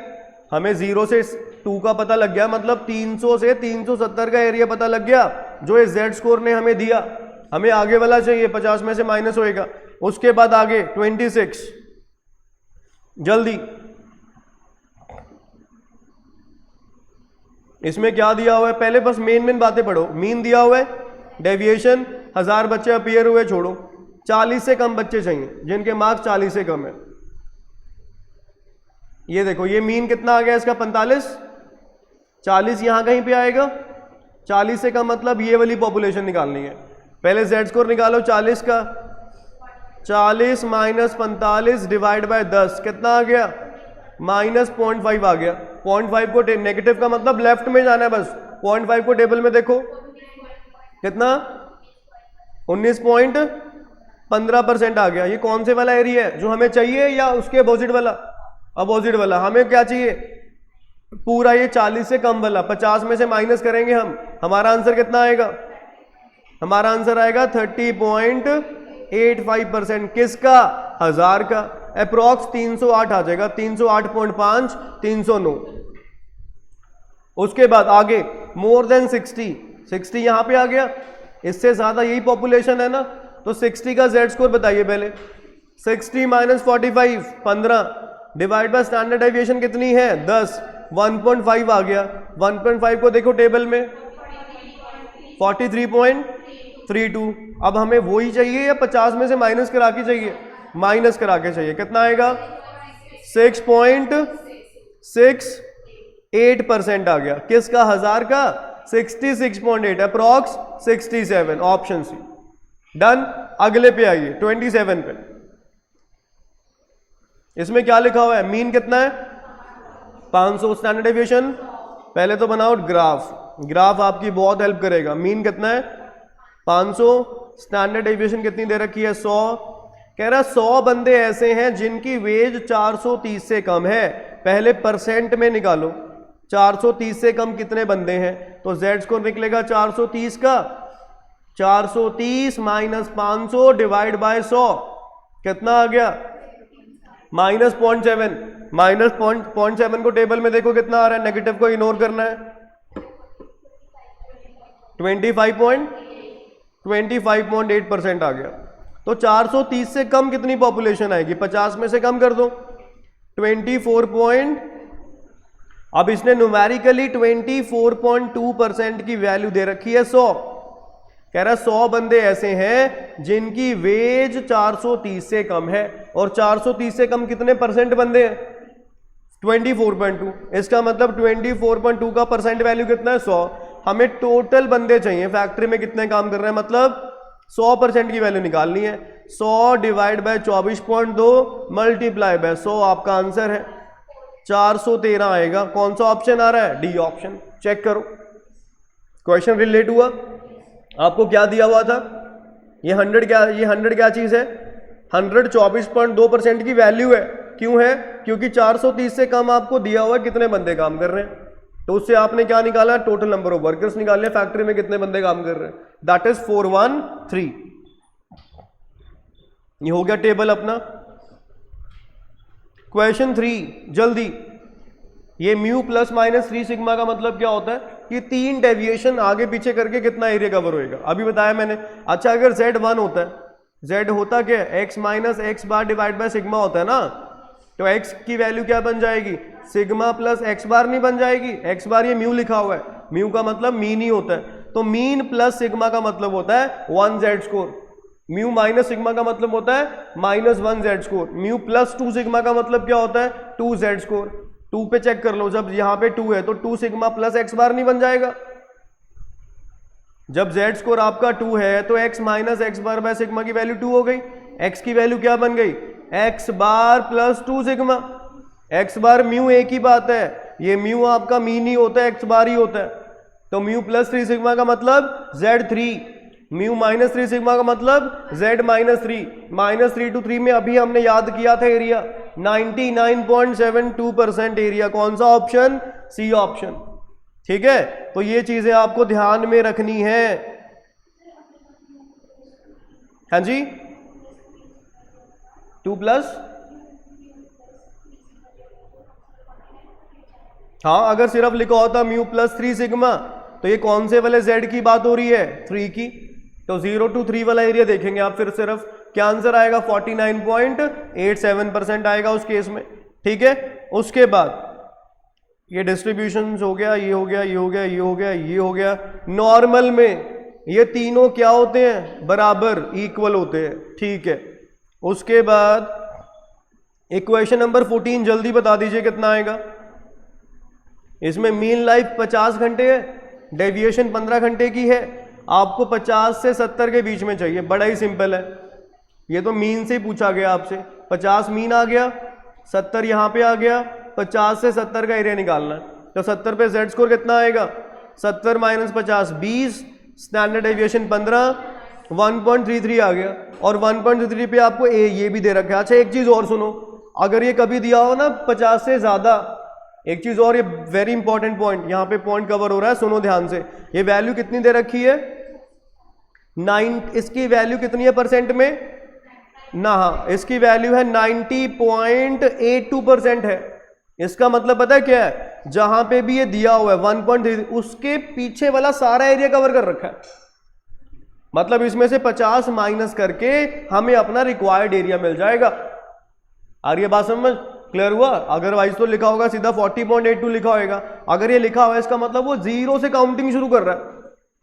A: हमें 0 से 2 का पता लग गया, मतलब 300 से 370 का एरिया पता लग गया जो ये जेड स्कोर ने हमें दिया। हमें आगे वाला चाहिए, 50 में से माइनस होएगा। उसके बाद आगे 26, जल्दी। इसमें क्या दिया हुआ है? पहले बस मेन बातें पढ़ो। मीन दिया हुआ है, डेविएशन 1000 बच्चे अपीयर हुए, छोड़ो। 40 से कम बच्चे चाहिए जिनके मार्क्स 40 से कम है। ये देखो, ये मीन कितना आ गया इसका? 45। 40 यहां कहीं पे आएगा। 40 से कम मतलब ये वाली पॉपुलेशन निकालनी है। पहले जेड स्कोर निकालो 40 का। 40 माइनस 45 डिवाइड बाय 10, कितना आ गया? -0.5 आ गया। 0.5 को नेगेटिव का मतलब लेफ्ट में जाना है बस। 0.5 को टेबल में देखो, कितना? 19.15% आ गया। ये कौन से वाला एरिया है जो हमें चाहिए, या उसके अपोजिट वाला? अपोजिट वाला। हमें क्या चाहिए? पूरा ये 40 से कम वाला। 50 में से माइनस करेंगे हम, हमारा आंसर कितना आएगा? हमारा आंसर आएगा 30.85%। किसका? 1000 का। अप्रॉक्स 308 आ जाएगा। 308.5, 309। उसके बाद आगे मोर देन 60, 60 यहां पे आ गया। इससे ज्यादा यही पॉपुलेशन है ना, तो 60 का जेड स्कोर बताइए पहले। 60 minus 45, 15 divide by standard deviation कितनी है? 10। 1.5 आ गया। 1.5 को देखो टेबल में 43.32। अब हमें वही चाहिए या 50 में से माइनस करा के चाहिए? माइनस करा के चाहिए। कितना आएगा? 6.68% आ गया। किसका? 1000 का 66.8, अप्रॉक्स 67, ऑप्शन सी। डन। अगले पे आइए 27 पे। इसमें क्या लिखा हुआ है? मीन कितना है? 500। स्टैंडर्ड डेविएशन पहले तो बनाओ ग्राफ, ग्राफ आपकी बहुत हेल्प करेगा। मीन कितना है? 500। स्टैंडर्ड डेविएशन कितनी दे रखी है? 100। कह रहा 100 बंदे ऐसे हैं जिनकी वेज 430 से कम है। पहले परसेंट में निकालो, 430 से कम कितने बंदे हैं? तो जेड स्कोर निकलेगा 430 का 430 माइनस 500 डिवाइड बाय 100, कितना आ गया? माइनस 0.7। माइनस 0.7 को टेबल में देखो कितना आ रहा है, नेगेटिव को इग्नोर करना है। 25.8% आ गया। तो 430 से कम कितनी पॉपुलेशन आएगी? 50 में से कम कर दो, 24 अब इसने न्यूमेरिकली 24.2% की वैल्यू दे रखी है 100। कह रहा 100 बंदे ऐसे हैं जिनकी वेज 430 से कम है। और 430 से कम कितने परसेंट बंदे हैं? 24.2। इसका मतलब 24.2 का परसेंट वैल्यू कितना है? 100। हमें टोटल बंदे चाहिए फैक्ट्री में कितने काम कर रहे हैं, मतलब 100% की वैल्यू निकालनी है। 100 डिवाइड बाय 24.2 मल्टीप्लाई बाय 100 आपका आंसर है 413 आएगा। कौन सा ऑप्शन आ रहा है? D option. चेक करो, क्वेश्चन रिलेट हुआ। आपको क्या दिया हुआ था? ये 100 क्या चीज है? 100 24.2% की वैल्यू है। क्यों है? क्योंकि 430 से कम आपको दिया हुआ है कितने बंदे काम कर रहे हैं, तो उससे आपने क्या निकाला? टोटल नंबर ऑफ वर्कर्स निकालने, फैक्ट्री में कितने बंदे काम कर रहे हैं, दैट इज 413। ये हो गया टेबल अपना। क्वेश्चन 3 जल्दी। ये म्यू प्लस माइनस 3 सिग्मा का मतलब क्या होता है कि 3 डेविएशन आगे पीछे करके कितना एरिया कवर होएगा, अभी बताया मैंने। अच्छा, अगर Z1 होता है, Z होता क्या है? x minus X bar divide by sigma होता है ना, तो x की वैल्यू क्या बन जाएगी? सिग्मा प्लस एक्स बार नहीं बन जाएगी? एक्स बार ये म्यू लिखा हुआ है, म्यू का मतलब मीन ही होता है, तो मीन प्लस सिग्मा का मतलब होता है 1 Z score. Mu minus sigma का मतलब होता है -1 Z score. Mu plus 2 sigma का मतलब क्या होता है? 2 Z स्कोर। 2 पे चेक कर लो, जब यहां पे 2 है तो 2 सिग्मा प्लस एक्स बार नहीं बन जाएगा? जब Z स्कोर आपका 2 है तो x minus X bar by sigma की वैल्यू 2 हो गई। x की वैल्यू क्या बन गई? x बार प्लस 2 सिग्मा। x बार म्यू एक ही बात है, ये म्यू आपका मीन ही होता है, x बार ही होता है। तो म्यू प्लस 3 सिग्मा का मतलब Z3, म्यू माइनस 3 सिग्मा का मतलब Z माइनस 3। -3 to 3 में अभी हमने याद किया था एरिया 99.72% एरिया। कौन सा ऑप्शन? C option. ठीक है, तो ये चीजें आपको ध्यान में रखनी है। हाँ जी, 2 प्लस, हाँ अगर सिर्फ लिखा होता म्यू प्लस 3 सिग्मा तो ये कौन से वाले Z की बात हो रही है? 3 की। तो 0 to 3 वाला एरिया देखेंगे आप, फिर सिर्फ क्या आंसर आएगा? 49.87% आएगा उस केस में। ठीक है, उसके बाद ये डिस्ट्रीब्यूशन हो गया, ये हो गया, ये हो गया, ये हो गया, ये हो गया। नॉर्मल में ये तीनों क्या होते हैं? बराबर, इक्वल होते हैं। ठीक है, उसके बाद इक्वेशन नंबर 14 जल्दी बता दीजिए कितना आएगा। इसमें मीन लाइफ 50 घंटे है, डेविएशन 15 घंटे की है। आपको 50 से 70 के बीच में चाहिए, बड़ा ही सिंपल है। ये तो मीन से ही पूछा गया आपसे। 50 मीन आ गया, 70 यहां पे आ गया, 50 से 70 का एरिया निकालना है। तो 70 पे Z स्कोर कितना आएगा? 70 माइनस 50 20, स्टैंडर्ड डेविएशन 15, 1.33 आ गया। और 1.33 पे आपको ये भी दे रखा है। अच्छा, एक चीज और सुनो, अगर ये कभी दिया हो ना 50 से ज्यादा, एक चीज और, ये वेरी इंपॉर्टेंट पॉइंट, यहां पे पॉइंट कवर हो रहा है, सुनो ध्यान से। ये वैल्यू कितनी दे रखी है? 9, इसकी वैल्यू कितनी है परसेंट में ना? हाँ, इसकी वैल्यू है 90.82% है। इसका मतलब पता है क्या है? जहां पे भी ये दिया हुआ है 1.3, उसके पीछे वाला सारा एरिया कवर कर रखा है। मतलब इसमें से 50 माइनस करके हमें अपना रिक्वायर्ड एरिया मिल जाएगा। आ रही है बात समझ? क्लियर हुआ? अदरवाइज तो लिखा होगा सीधा 40.82 लिखा होगा। अगर ये लिखा हुआ है इसका मतलब वो जीरो से काउंटिंग शुरू कर रहा है।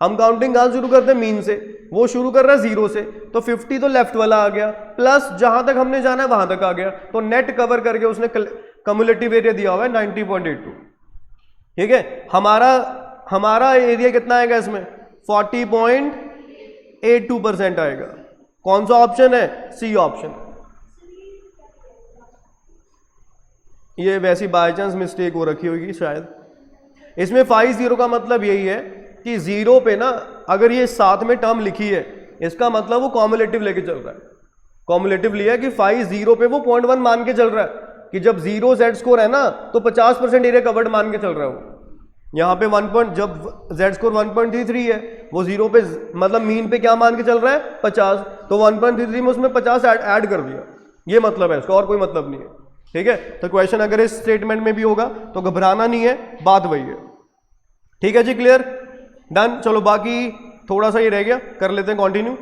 A: हम काउंटिंग कहां शुरू करते हैं? मीन से। वो शुरू कर रहा है जीरो से, तो 50 तो लेफ्ट वाला आ गया, प्लस जहां तक हमने जाना है वहां तक आ गया, तो नेट कवर करके उसने कम्युलेटिव एरिया दिया हुआ है 90.82। ठीक है, हमारा एरिया कितना आएगा इसमें? 40.82% आएगा। कौन सा ऑप्शन है? C option. ये वैसी बाय चांस मिस्टेक हो रखी होगी शायद। इसमें 50 का मतलब यही है कि जीरो पे ना अगर ये साथ में टर्म लिखी है इसका मतलब वो कॉम्युलेटिव लेके चल रहा है। कॉम्युलेटिव लिया कि 50 पे वो 0.1 मान के चल रहा है कि जब जीरो जेड स्कोर है ना तो 50% एरिया कवर्ड मान के चल रहा है वो। यहाँ पे 1 जब जेड स्कोर 1.33 है वो जीरो पे मतलब मीन पे क्या मान के चल रहा है? 50, तो 1.33 में उसमें 50 ऐड कर दिया। ये मतलब है इसका, और कोई मतलब नहीं है। ठीक है, तो क्वेश्चन अगर इस स्टेटमेंट में भी होगा तो घबराना नहीं है, बात वही है। ठीक है जी, क्लियर, डन। चलो बाकी थोड़ा सा ही रह गया, कर लेते हैं कंटिन्यू।